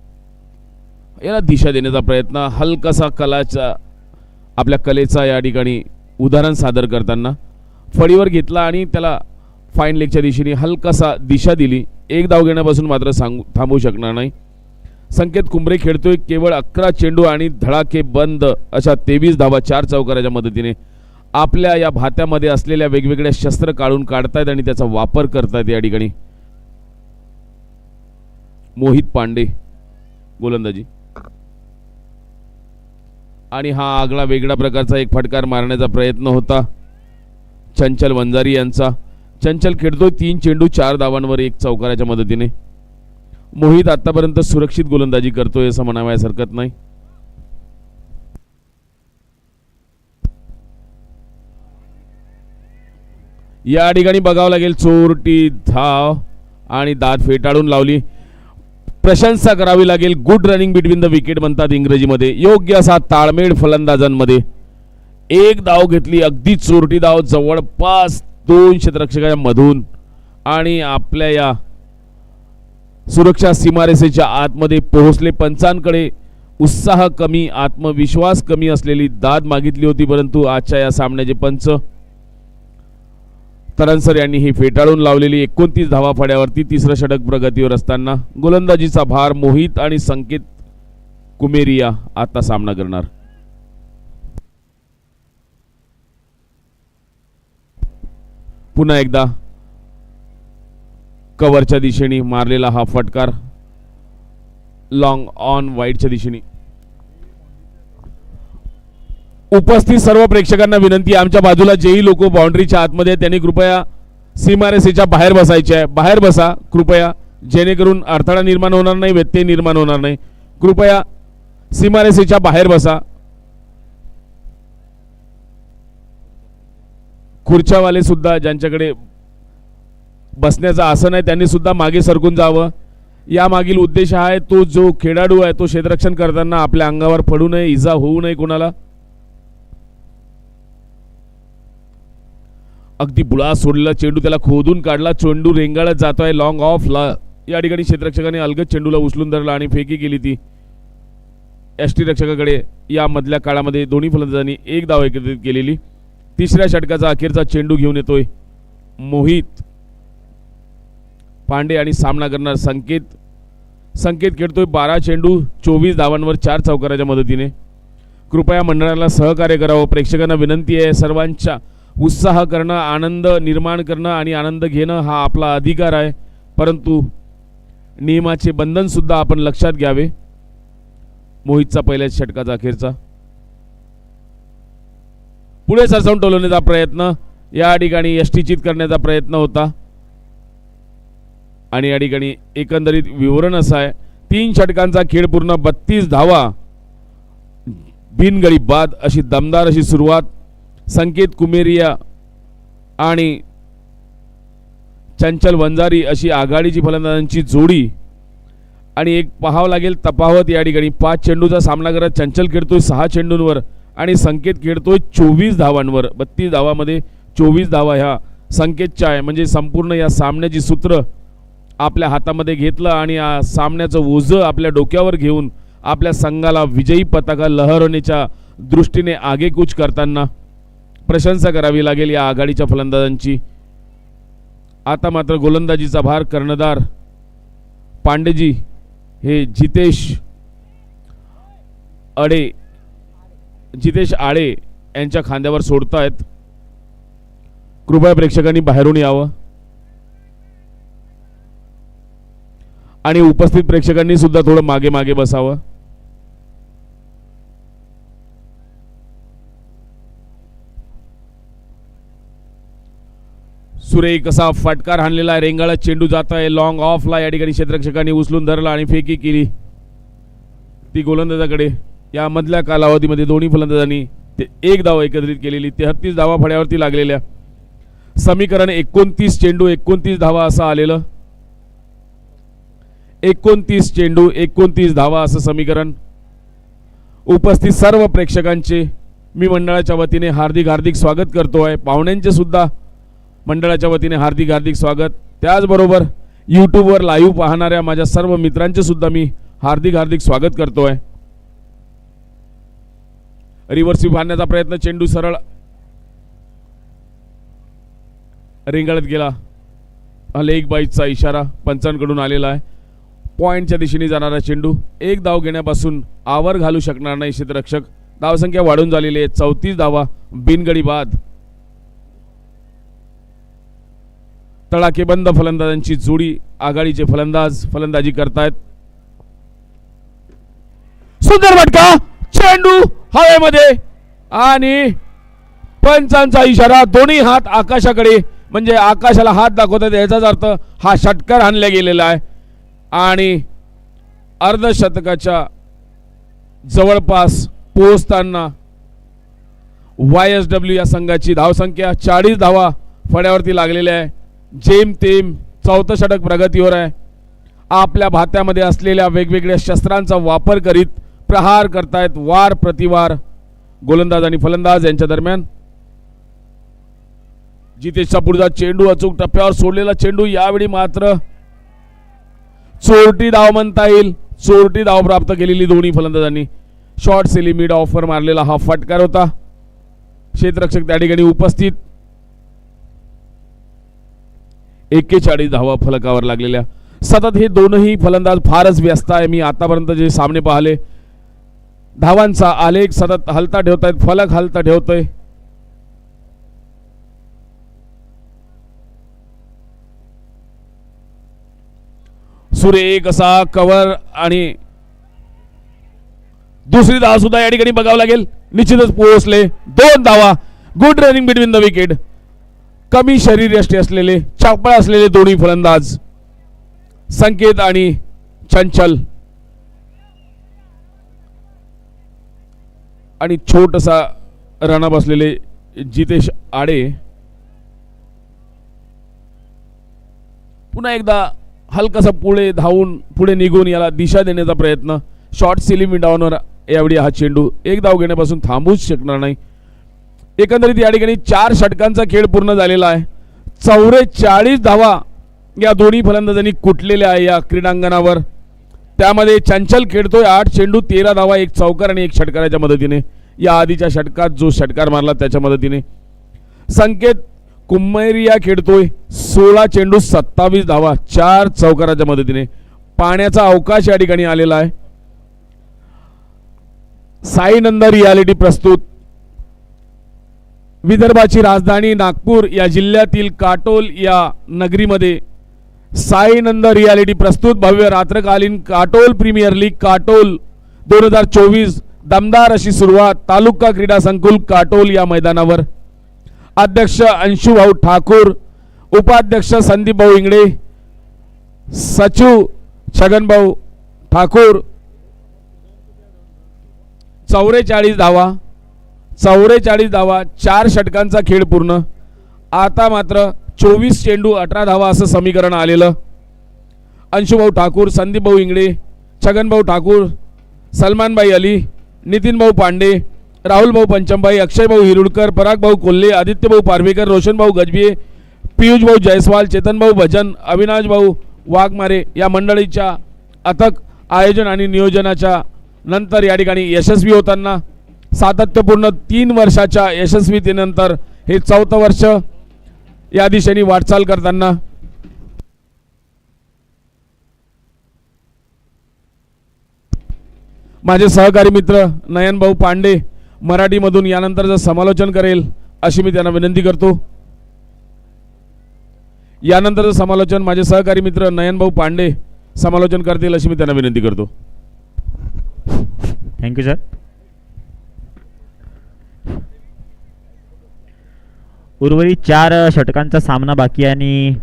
Speaker 2: याला दिशा देण्याचा प्रयत्न, हलकासा आपल्या कलेचा या ठिकाणी उदाहरण सादर करताना फळीवर घेतला आणि त्याला फाईन लेगच्या दिशेने हलकासा दिशा दिली. 1 धाव घेण्यापासून मात्र थांबवू शकणार नाही. संकेत कुंबरे खेळतोय केवळ 11 चेंडू आणि धडाके बंद अशा 23 धावा 4 चौकाराच्या मदतीने. आपल्या या भात्यामध्ये असलेल्या वेगवेगळ्या शस्त्र काढून काढतायत आणि त्याचा वापर करतायत या ठिकाणी. मोहित पांडे गोलंदाजी. आणि हा आगळा वेगळा प्रकारचा एक फटकार मारण्याचा प्रयत्न होता चंचल वंजारी यांचा. चंचल खेळतोय 3 चेंडू 4 धावांवर 1 चौकाराच्या मदतीने. मोहित आतापर्यंत सुरक्षित गोलंदाजी करतोय असं म्हणावयास हरकत नाही. या ठिकाणी बघावं लागेल, चोरटी धाव आणि दात फेटाळून लावली. प्रशंसा करावी लागेल. Good running between the wicket म्हणतात इंग्रजीमध्ये. योग्य असा ताळमेळ फलंदाजांमध्ये. 1 धाव घेतली, अगदी चोरटी धाव जवळपास 2 क्षेत्ररक्षकाच्या मधून आणि आपल्या या सुरक्षा सीमारेषेच्या आतमध्ये पोहोचले. पंचांकडे उत्साह कमी, आत्मविश्वास कमी असलेली दाद मागितली होती, परंतु आजच्या या सामन्याचे पंच तरनसर यांनी ही फेटाळून लावलेली. 29 धावा फळ्यावरती. 3रं षटक प्रगतीवर असताना गोलंदाजीचा भार मोहित आणि संकेत कुमेरिया आता सामना करणार. पुन्हा एकदा कव्हरच्या दिशेने मारलेला हा फटकार लॉंग ऑन वाईडच्या दिशेने. उपस्थित सर्व प्रेक्षकांना विनंती, आमच्या बाजूला जेही लोक बाउंड्रीच्या आतमध्ये त्यांनी कृपया सीमारेषेच्या बाहेर बसायचे आहे. बाहेर बसा कृपया, जेणेकरून अडथळा निर्माण होणार नाही, व्यत्यय निर्माण होणार नाही. कृपया सीमारेषेच्या बाहेर बसा. खुर्च्यावाले सुद्धा ज्यांच्याकडे बसण्याचं आसन आहे त्यांनी सुद्धा मागे सरकून जावं. या मागील उद्देश हा आहे, तो जो खेळाडू आहे तो क्षेत्ररक्षण करताना आपल्या अंगावर पडू नये, इजा होऊ नये कोणाला. अगदी बुळा सोडला चेंडू, त्याला खोदून काढला, चेंडू रेंगाळत जातोय लॉंग ऑफला. या ठिकाणी क्षेत्ररक्षकाने अलगद चेंडूला उचलून धरला आणि फेकी केली ती यष्टीरक्षकाकडे. या मधल्या काळामध्ये दोन्ही फलंदाजांनी 1 धाव एकत्रित केलेली. 3ऱ्या षटकाचा अखेरचा चेंडू घेऊन येतोय मोहित पांडे आणि सामना करणार संकेत. संकेत खेळतोय 12 चेंडू 24 धावांवर 4 चौकाराच्या मदतीने. कृपया मंडळाला सहकार्य करावं. प्रेक्षकांना विनंती आहे, सर्वांच्या उत्साह करणं, आनंद निर्माण करणं आणि आनंद घेणं हा आपला अधिकार आहे, परंतु नियमाचे बंधन सुद्धा आपण लक्षात घ्यावे. मोहितचा पहिल्या षटकाचा अखेरचा पुढे सरसावून टोलवण्याचा प्रयत्न, या ठिकाणी यष्टीचित करण्याचा प्रयत्न होता आणि या ठिकाणी एकंदरीत विवरण असं आहे, 3 षटकांचा खेळ पूर्ण, 32 धावा, बिनगडी बाद अशी दमदार अशी सुरुवात. संकेत कुमेरिया आणि चंचल वंजारी अशी आघाडीची फलंदाजांची जोडी. आणि एक पाहावं लागेल तफावत या ठिकाणी. 5 चेंडूचा सामना करत चंचल खेळतोय 6 चेंडूंवर आणि संकेत खेळतोय 24 धावांवर. 32 धावामध्ये 24 धावा ह्या संकेतच्या आहे. म्हणजे संपूर्ण या सामन्याची सूत्र आपल्या हातामध्ये घेतलं आणि या सामन्याचं ओझं आपल्या डोक्यावर घेऊन आपल्या संघाला विजयी पताका लहरवण्याच्या दृष्टीने आगेकूच करताना प्रशंसा करावी लागेल या आघाडीच्या फलंदाजांची. आता मात्र गोलंदाजीचा भार कर्णधार पांडेजी हे जितेश आळे यांच्या खांद्यावर सोडतायत. कृपया प्रेक्षकांनी बाहेरून यावं. आणि उपस्थित प्रेक्षकांनी सुद्धा थोडं मागे मागे बसावं. सुरेख असा फटकार हाणलेला आहे. रेंगाळत चेंडू जात आहे लॉंग ऑफला. या ठिकाणी क्षेत्ररक्षकांनी उचलून धरला आणि फेकी केली ती गोलंदाजाकडे. या मधल्या कालावधीमध्ये दोन्ही फलंदाजांनी एक धाव एकत्रित केलेली. 33 धावा फळ्यावरती लागलेल्या. समीकरण 29 चेंडू 29 धावा असं आलेलं. 29 चेंडू 29 धावा असं समीकरण. उपस्थित सर्व प्रेक्षकांचे मी मंडळाच्या वतीने हार्दिक हार्दिक स्वागत करतोय. पाहुण्यांचे सुद्धा मंडळाच्या वतीने हार्दिक हार्दिक स्वागत. त्याचबरोबर यूट्यूबवर लाईव्ह पाहणाऱ्या माझ्या सर्व मित्रांचे सुद्धा मी हार्दिक हार्दिक स्वागत करतोय. रिव्हर्स स्वीप आणण्याचा प्रयत्न. चेंडू सरळ रेंगाळत गेला. लेग बाईटचा इशारा पंचांकडून आलेला आहे. पॉइंटच्या दिशेने जाणारा चेंडू. एक धाव घेण्यापासून आवर घालू शकणार नाही क्षेत्ररक्षक. धावसंख्या वाढून झालेली आहे. 34 धावा बिनगडी बाद. तडाखेबंद फलंदाजांची जोडी. आघाडीचे फलंदाज फलंदाजी करतायत. सुंदर फटका. चेंडू हवेमध्ये आणि पंचांचा इशारा. दोन्ही हात आकाशाकडे म्हणजे आकाशाला हात दाखवतात. याचाच अर्थ हा षटकार हाणला गेलेला आहे आणि अर्धशतकाच्या जवळपास पोहोचताना YSW या संघाची धावसंख्या 40 धावा फळ्यावरती लागलेल्या आहे. जेमतेम 4थं षटक प्रगतीवर आहे. आपल्या भात्यामध्ये असलेल्या वेगवेगळ्या शस्त्रांचा वापर करीत प्रहार करतायत. वार प्रतिवार गोलंदाज आणि फलंदाज यांच्या दरम्यान. जितेशचा पुढचा चेंडू अचूक टप्प्यावर सोडलेला चेंडू. यावेळी मात्र चोरटी धाव म्हणता येईल. चोरटी धाव प्राप्त केलेली दोन्ही फलंदाजांनी. शॉर्ट सेली मिड ऑफर मारलेला हा फटकार होता. क्षेत्ररक्षक त्या ठिकाणी उपस्थित. 41 धावा फलकावर लागलेल्या. सतत हे दोनही फलंदाज फारच व्यस्त आहे. मी आतापर्यंत जे सामने पाहिले धावांचा आलेख सतत हलता ठेवतायत. फलक हलता ठेवतोय. सुरेख असा कव्हर आणि दुसरी धाव सुद्धा या ठिकाणी बघावं लागेल. निश्चितच पोहोचले. 2 धावा. Good running between the wicket. कमी शरीरयष्टी असलेले चापळ असलेले दोन्ही फलंदाज संकेत आणि चंचल आणि छोटसा रनअप असलेले जितेश आडे. पुन्हा एकदा हलकासा पुढे धावून पुढे निघून याला दिशा देण्याचा प्रयत्न. शॉर्ट सिली मिडावनवर यावेळी हा चेंडू. एक धाव घेण्यापासून थांबूच शकणार नाही. एकंदरीत या ठिकाणी 4 षटकांचा खेळ पूर्ण झालेला आहे. 44 धावा या दोन्ही फलंदाजांनी कुटलेल्या आहे या क्रीडांगणावर. त्यामध्ये चंचल खेळतोय 8 चेंडू 13 धावा 1 चौकार आणि 1 षटकाराच्या मदतीने. या आधीच्या षटकात जो षटकार मारला त्याच्या मदतीने. संकेत कुम्मेरिया खेळतोय 16 चेंडू 27 धावा 4 चौकाराच्या मदतीने. पाण्याचा अवकाश या ठिकाणी आलेला आहे. साईनंद रियालिटी प्रस्तुत. विदर्भाची राजधानी नागपूर या जिल्ह्यातील काटोल या नगरीमध्ये साईनंद रियालिटी प्रस्तुत भव्य रात्रकालीन काटोल प्रीमियर लीग काटोल 2024 दमदार अशी सुरुवात. तालुका क्रीडा संकुल काटोल या मैदानावर. अध्यक्ष अंशुभाऊ ठाकूर, उपाध्यक्ष संदीपभाऊ इंगळे, सचिव छगनभाऊ ठाकूर. 44 धावा 4 षटकांचा खेळ पूर्ण. आता मात्र 24 चेंडू 18 धावा असं समीकरण आलेलं. अंशुभाऊ ठाकूर, संदीपभाऊ इंगळे, छगनभाऊ ठाकूर, सलमानभाई अली, नितीनभाऊ पांडे, राहुलभाऊ पंचमभाई, अक्षयभाऊ हिरुडकर, परागभाऊ कोल्हे, आदित्यभाऊ पारवेकर, रोशनभाऊ गजबिये, पियुषभाऊ जयस्वाल, चेतनभाऊ भजन, अविनाशभाऊ वाघमारे या मंडळीच्या अथक आयोजन आणि नियोजनाच्या नंतर या ठिकाणी यशस्वी होताना सातत्यपूर्ण 3 वर्षाच्या यशस्वीतेनंतर हे 4थं वर्ष या दिशेने वाटचाल करताना माझे सहकारी मित्र नयनभाऊ पांडे मराठीमधून यानंतरचं समालोचन करेल अशी मी त्यांना विनंती करतो. यानंतरचं समालोचन माझे सहकारी मित्र नयनभाऊ पांडे समालोचन करतील अशी मी त्यांना विनंती करतो.
Speaker 3: Thank you sir. उर्वरित 4 षटकांचा सामना बाकी आहे आणि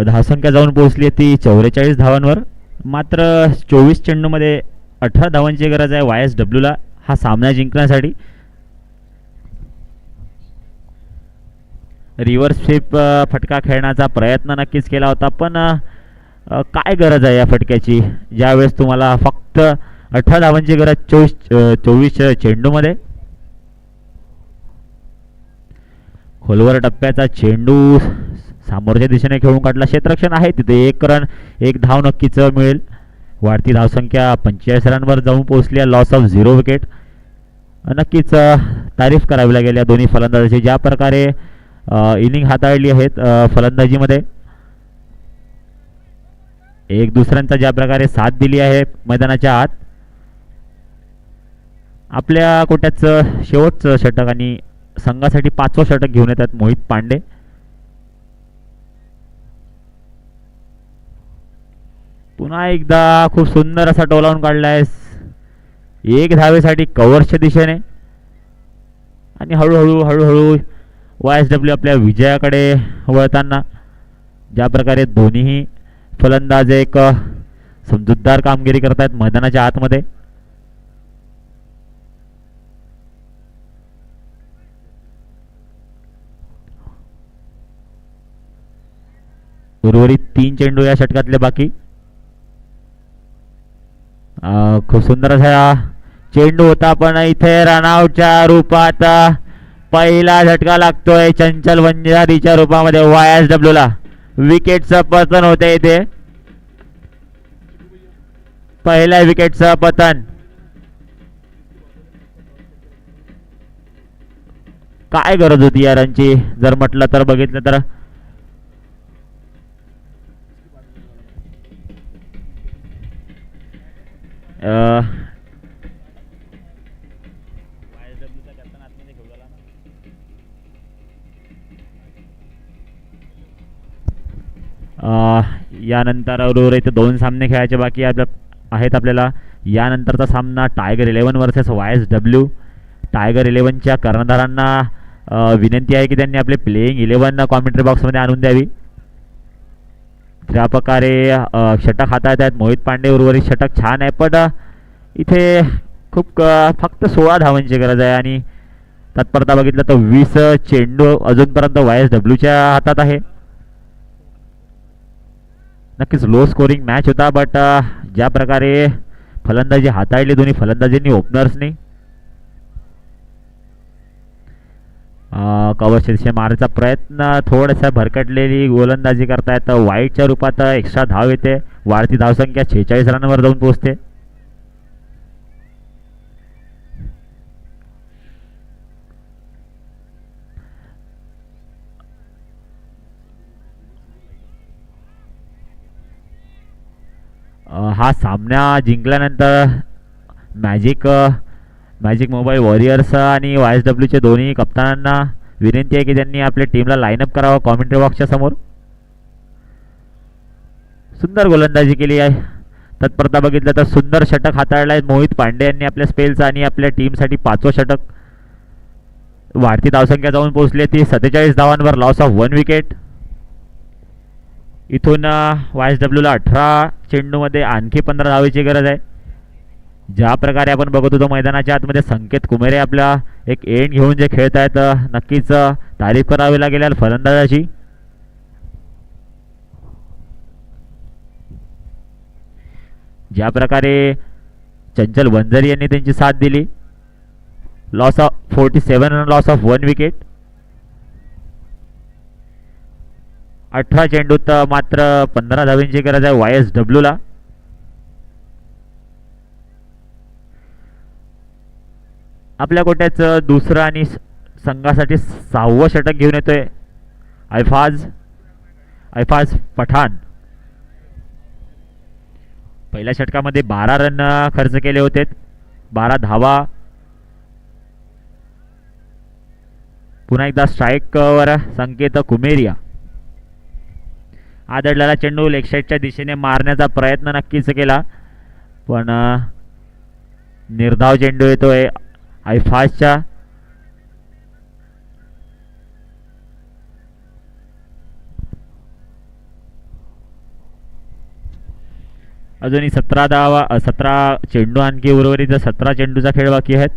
Speaker 3: धावसंख्या जाऊन पोहोचली आहे ती 44 धावांवर. मात्र 24 चेंडूमध्ये 18 धावांची गरज आहे YSWला हा सामना जिंकण्यासाठी. रिव्हर्स स्वीप फटका खेळण्याचा प्रयत्न नक्कीच केला होता, पण काय गरज आहे या फटक्याची ज्यावेळेस तुम्हाला फक्त 18 धावांची गरज 24 चेंडूमध्ये. खोलवर टप्प्याचा चेंडू समोरच्या दिशेने खेळून काढला. क्षेत्ररक्षण आहे तिथे. 1 रन 1 धाव नक्कीच मिळेल. वाढती धावसंख्या 45 रनवर जाऊन पोहोचली आहे. Loss of 0 wicket. नक्कीच तारीफ करावी लागेल या दोन्ही फलंदाजाची ज्या प्रकारे इनिंग हाताळली आहेत फलंदाजीमध्ये. एक दुसऱ्यांचा ज्या प्रकारे साथ दिली आहे मैदानाच्या आत. आपल्या कोट्याचं शेवटचं षटक आणि संघासाठी 5वं षटक घेऊन येतात मोहित पांडे. पुन्हा एकदा खूप सुंदर असा टोलावून काढलाय 1 धावेसाठी कव्हर्सच्या दिशेने. आणि हळूहळू YSW आपल्या विजयाकडे वळताना ज्या प्रकारे दोन्ही फलंदाज एक समजूतदार कामगिरी करतायत मैदानाच्या आतमध्ये. उर्वरित 3 चेंडू या षटकातले बाकी. खूप सुंदर असा चेंडू होता, पण इथे रनआउटच्या रूपात पहिला झटका लागतोय चंचल वंजारीच्या रूपामध्ये YSWला. विकेटचं पतन होते इथे. पहिल्या विकेटचं पतन. काय गरज होती या रनची जर म्हटलं तर बघितलं तर. यानंतर उर्वरित 2 सामने खेळायचे बाकी आहेत आपल्याला. यानंतरचा सामना टायगर 11 वर्सेस YSW. टायगर 11च्या कर्णधारांना विनंती आहे की त्यांनी आपले प्लेइंग 11 कॉमेंट्री बॉक्समध्ये आणून द्यावी. ज्या प्रकारे षटक हाताळत आहेत मोहित पांडे. उर्वरित षटक छान आहे, पण इथे खूप फक्त 16 धावांची गरज आहे आणि तत्परता बघितलं तर 20 चेंडू अजूनपर्यंत YSWच्या हातात आहे. नक्कीच लो स्कोरिंग मॅच होता, बट ज्या प्रकारे फलंदाजी हाताळली दोन्ही फलंदाजींनी ओपनर्सनी कव्हरच्या दिशेने मारण्याचा प्रयत्न. थोडासा भरकटलेली गोलंदाजी करतायत. वाईटच्या रूपात एक्स्ट्रा धाव येते. वाढती धावसंख्या 46 रनवर जाऊन पोहोचते. हा सामना जिंकल्यानंतर मॅजिक मोबाईल वॉरियर्स आणि YSWचे दोन्ही कप्तानांना विनंती आहे की त्यांनी आपल्या टीमला लाईनअप करावं कॉमेंट्री बॉक्सच्या समोर. सुंदर गोलंदाजी केली आहे. तत्परता बघितलं तर सुंदर षटक हाताळलं आहे मोहित पांडे यांनी आपल्या स्पेलचं आणि आपल्या टीमसाठी 5वं षटक. वाढती धावसंख्या जाऊन पोहोचली ती 47 धावांवर. Loss of 1 wicket. इथून YSWला 18 चेंडूमध्ये आणखी 15 धावेची गरज आहे. ज्या प्रकारे आपण बघत होतो मैदानाच्या आतमध्ये संकेत कुमेरे आपला एक एंड घेऊन जे खेळत आहेत नक्कीच तारीफ करावी लागेल फलंदाजाची. ज्या प्रकारे चंचल वंजारी यांनी त्यांची साथ दिली. Loss of 47 run. Loss of 1 wicket. 18 चेंडूत मात्र 15 धावांची गरज आहे YSWला. आपल्या कोट्याचं दुसरं आणि संघासाठी 6वं षटक घेऊन येतोय ऐफाज पठाण. पहिल्या षटकामध्ये 12 रन खर्च केले होते. 12 धावा. पुन्हा एकदा स्ट्राईकवर संकेत कुमेरिया. आदळलेला चेंडू लेग साईडच्या दिशेने मारण्याचा प्रयत्न नक्कीच केला, पण निर्धाव चेंडू येतोय आयफासच्या. अजूनही 17 चेंडू आणखी उर्वरित 17 चेंडूचा खेळ बाकी आहेत.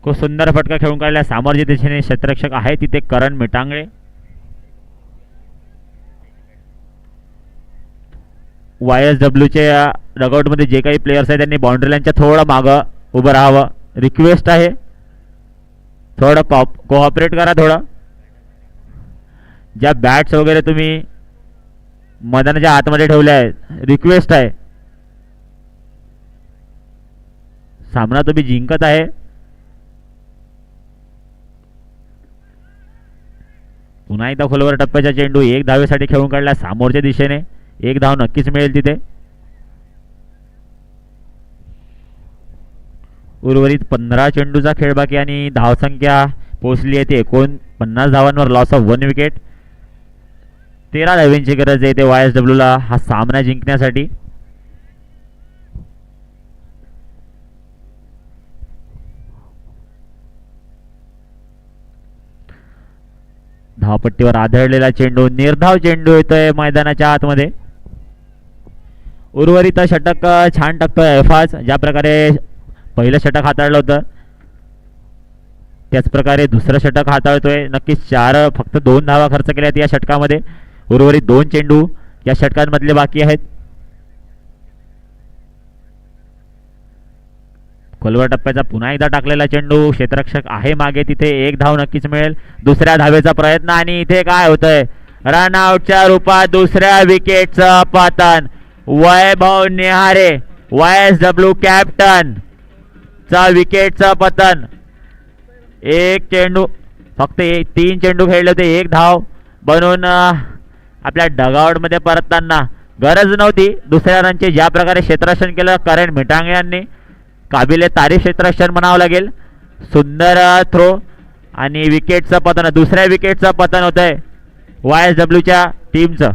Speaker 3: खूप सुंदर फटका खेळून काढला सामोरच्या दिशेने क्षेत्ररक्षक आहे तिथे करण मिटांगळे. YSW डगआउटमध्ये जे काही प्लेयर्स आहेत त्यांनी बाउंड्री लाईनच्या थोडं मागं उभं राहावं. रिक्वेस्ट आहे, थोडं कोऑपरेट करा. थोडं ज्या बॅट्स वगैरे तुम्ही मैदानाच्या आतमध्ये ठेवल्या आहेत, रिक्वेस्ट आहे. सामना तुम्ही जिंकत आहे. पुन्हा एकदा खोलवर टप्प्याचा चेंडू 1 धावेसाठी खेळून काढला समोरच्या दिशेने. 1 धाव नक्कीच मिळेल तिथे. उर्वरित 15 चेंडूचा खेळ बाकी आणि धावसंख्या पोहोचली आहे ती 49 धावांवर, लॉस ऑफ 1 विकेट. 13 धावांची गरज आहे ते YSW ला हा सामना जिंकण्यासाठी. धावपट्टीवर आदळलेला चेंडू, निर्धाव चेंडू येतोय मैदानाच्या आतमध्ये. उर्वरित षटक छान टाकतोय ऐफाज. ज्या प्रकारे पहिलं षटक हाताळलं होतं त्याच प्रकारे दुसरं षटक हाताळतोय. नक्कीच फक्त 2 धावा खर्च केल्यात या षटकामध्ये. उर्वरित 2 चेंडू या षटकांमधले बाकी आहेत. खोलवर टप्प्याचा पुन्हा एकदा टाकलेला चेंडू, क्षेत्ररक्षक आहे मागे तिथे. 1 धाव नक्कीच मिळेल. दुसऱ्या धावेचा प्रयत्न आणि इथे काय होतंय, रनआउटच्या रूपात दुसऱ्या विकेटचं पतन. वैभव निहारे YSW कॅप्टन चा विकेटचं पतन. 1 चेंडू, फक्त 3 चेंडू खेळले होते, 1 धाव बनवून आपल्या डगआउटमध्ये परतताना गरज नव्हती दुसऱ्या रनची. ज्या प्रकारे क्षेत्ररक्षण केलं करण मिटांगे यांनी, काबिले तारीफ क्षेत्ररक्षण म्हणावं लागेल. सुंदर थ्रो आणि विकेटचं पतन, दुसऱ्या विकेटचं पतन होत आहे YSWच्या टीमचं.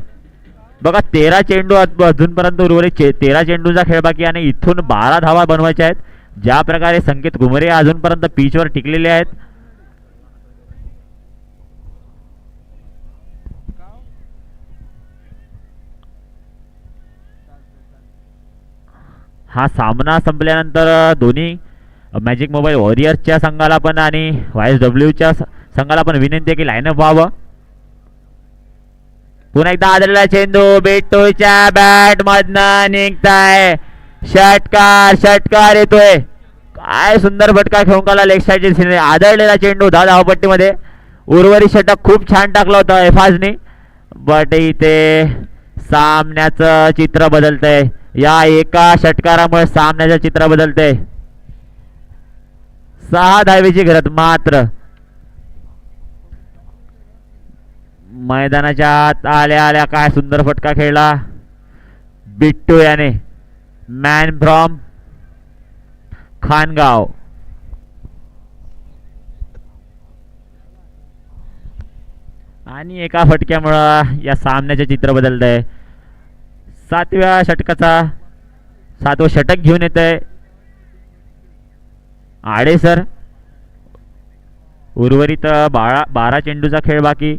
Speaker 3: बघा 13 चेंडू अजूनपर्यंत उर्वरित 13 चेंडूचा खेळ बाकी आणि इथून 12 धावा बनवायच्या आहेत. ज्या प्रकारे संकेत घुमरे अजूनपर्यंत पिचवर टिकलेले आहेत. हा सामना संपल्यानंतर दोन्ही मॅजिक मोबाईल वॉरियर्सच्या संघाला पण आणि YSWच्या संघाला पण विनंती आहे की लाईनअप व्हावं. पुन्हा एकदा आदळलेला चेंडू बिट्टूच्या बॅट मधनं निघताय. षटकार येतोय. काय सुंदर फटका खेळून काढला लेग साईडच्या दिशेने. आदळलेला चेंडू धावपट्टीमध्ये. उर्वरित षटक खूप छान टाकलं होतं एफाजने, बट इथे सामन्याचं चित्र बदलतंय. या एका षटकारामुळे सामन्याचं चित्र बदलतंय. 6 धावेची गरज मात्र. मैदानाच्या आत आल्या काय सुंदर फटका खेळला बिट्टू याने. Man from Khangaon. आणि एका फटक्यामुळं या सामन्याचे चित्र बदलतंय. 7व्या षटकाचा 7वं षटक घेऊन येत आहे आडेसर. उर्वरित 12 चेंडूचा खेळ बाकी.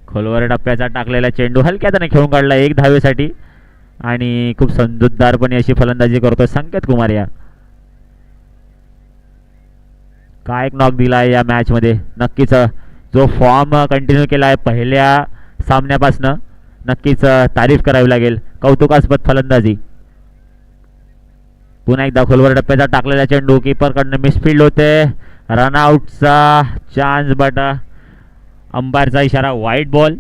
Speaker 3: खोलवर टप्प्याचा टाकलेला चेंडू हलक्याने खेळून काढला 1 धावेसाठी आणि खूप समजूतदारपणे अशी फलंदाजी करतोय संकेत कुमार. या काय एक नॉक दिला आहे या मॅच मध्ये. नक्कीच जो फॉर्म कंटिन्यू केला आहे पहिल्या सामन्यापासनं नक्कीच तारीफ करावी लागेल. कौतुकास्पद फलंदाजी. पुन्हा एकदा खोलवर टप्प्याचा टाकलेला चेंडू कीपरकडनं मिसफिल्ड होते. रनआउटचा चान्स, बट अंपायरचा इशारा वाईट बॉल.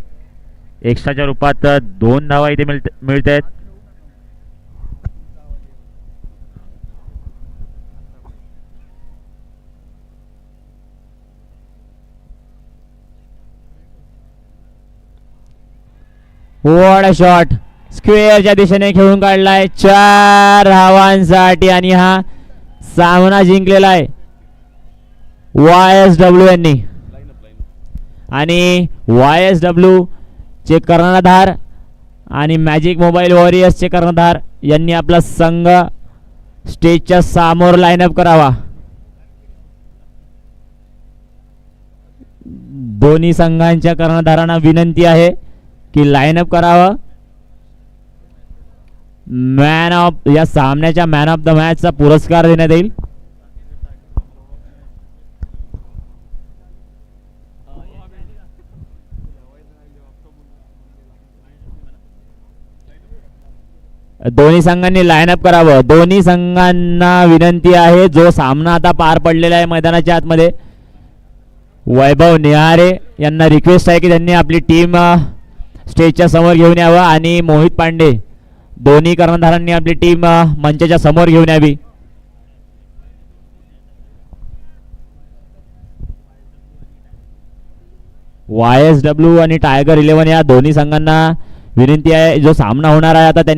Speaker 3: एक्स्ट्राच्या रूपात 2 धावा इथे मिळत आहेत.
Speaker 4: What a shot. स्क्वेअरच्या दिशेने खेळून काढलाय 4 धावांसाठी आणि हा
Speaker 3: सामना जिंकलेला आहे YSW यांनी. आणि YSW चे कर्णधार आणि मॅजिक मोबाईल वॉरियर्सचे कर्णधार यांनी आपला संघ स्टेजच्या समोर लाईनअप करावा. दोन्ही संघांच्या कर्णधारांना विनंती आहे की लाईनअप करावं. या सामन्याच्या मॅन ऑफ द मॅचचा पुरस्कार देण्यात येईल. दोन्ही संघांनी लाईनअप करावं. दोन्ही संघांना विनंती आहे, जो सामना आता पार पडलेला आहे मैदानाच्या आतमध्ये, वैभव निहारे यांना रिक्वेस्ट आहे की त्यांनी आपली टीम स्टेजच्या समोर घेऊन यावं आणि मोहित पांडे दोन्ही कर्णधारांनी आपली टीम मंचाच्या समोर घेऊन यावी. YSW आणि टायगर 11 या दोन्ही संघांना विनंती आहे, जो सामना होणार आहे आता त्यांनी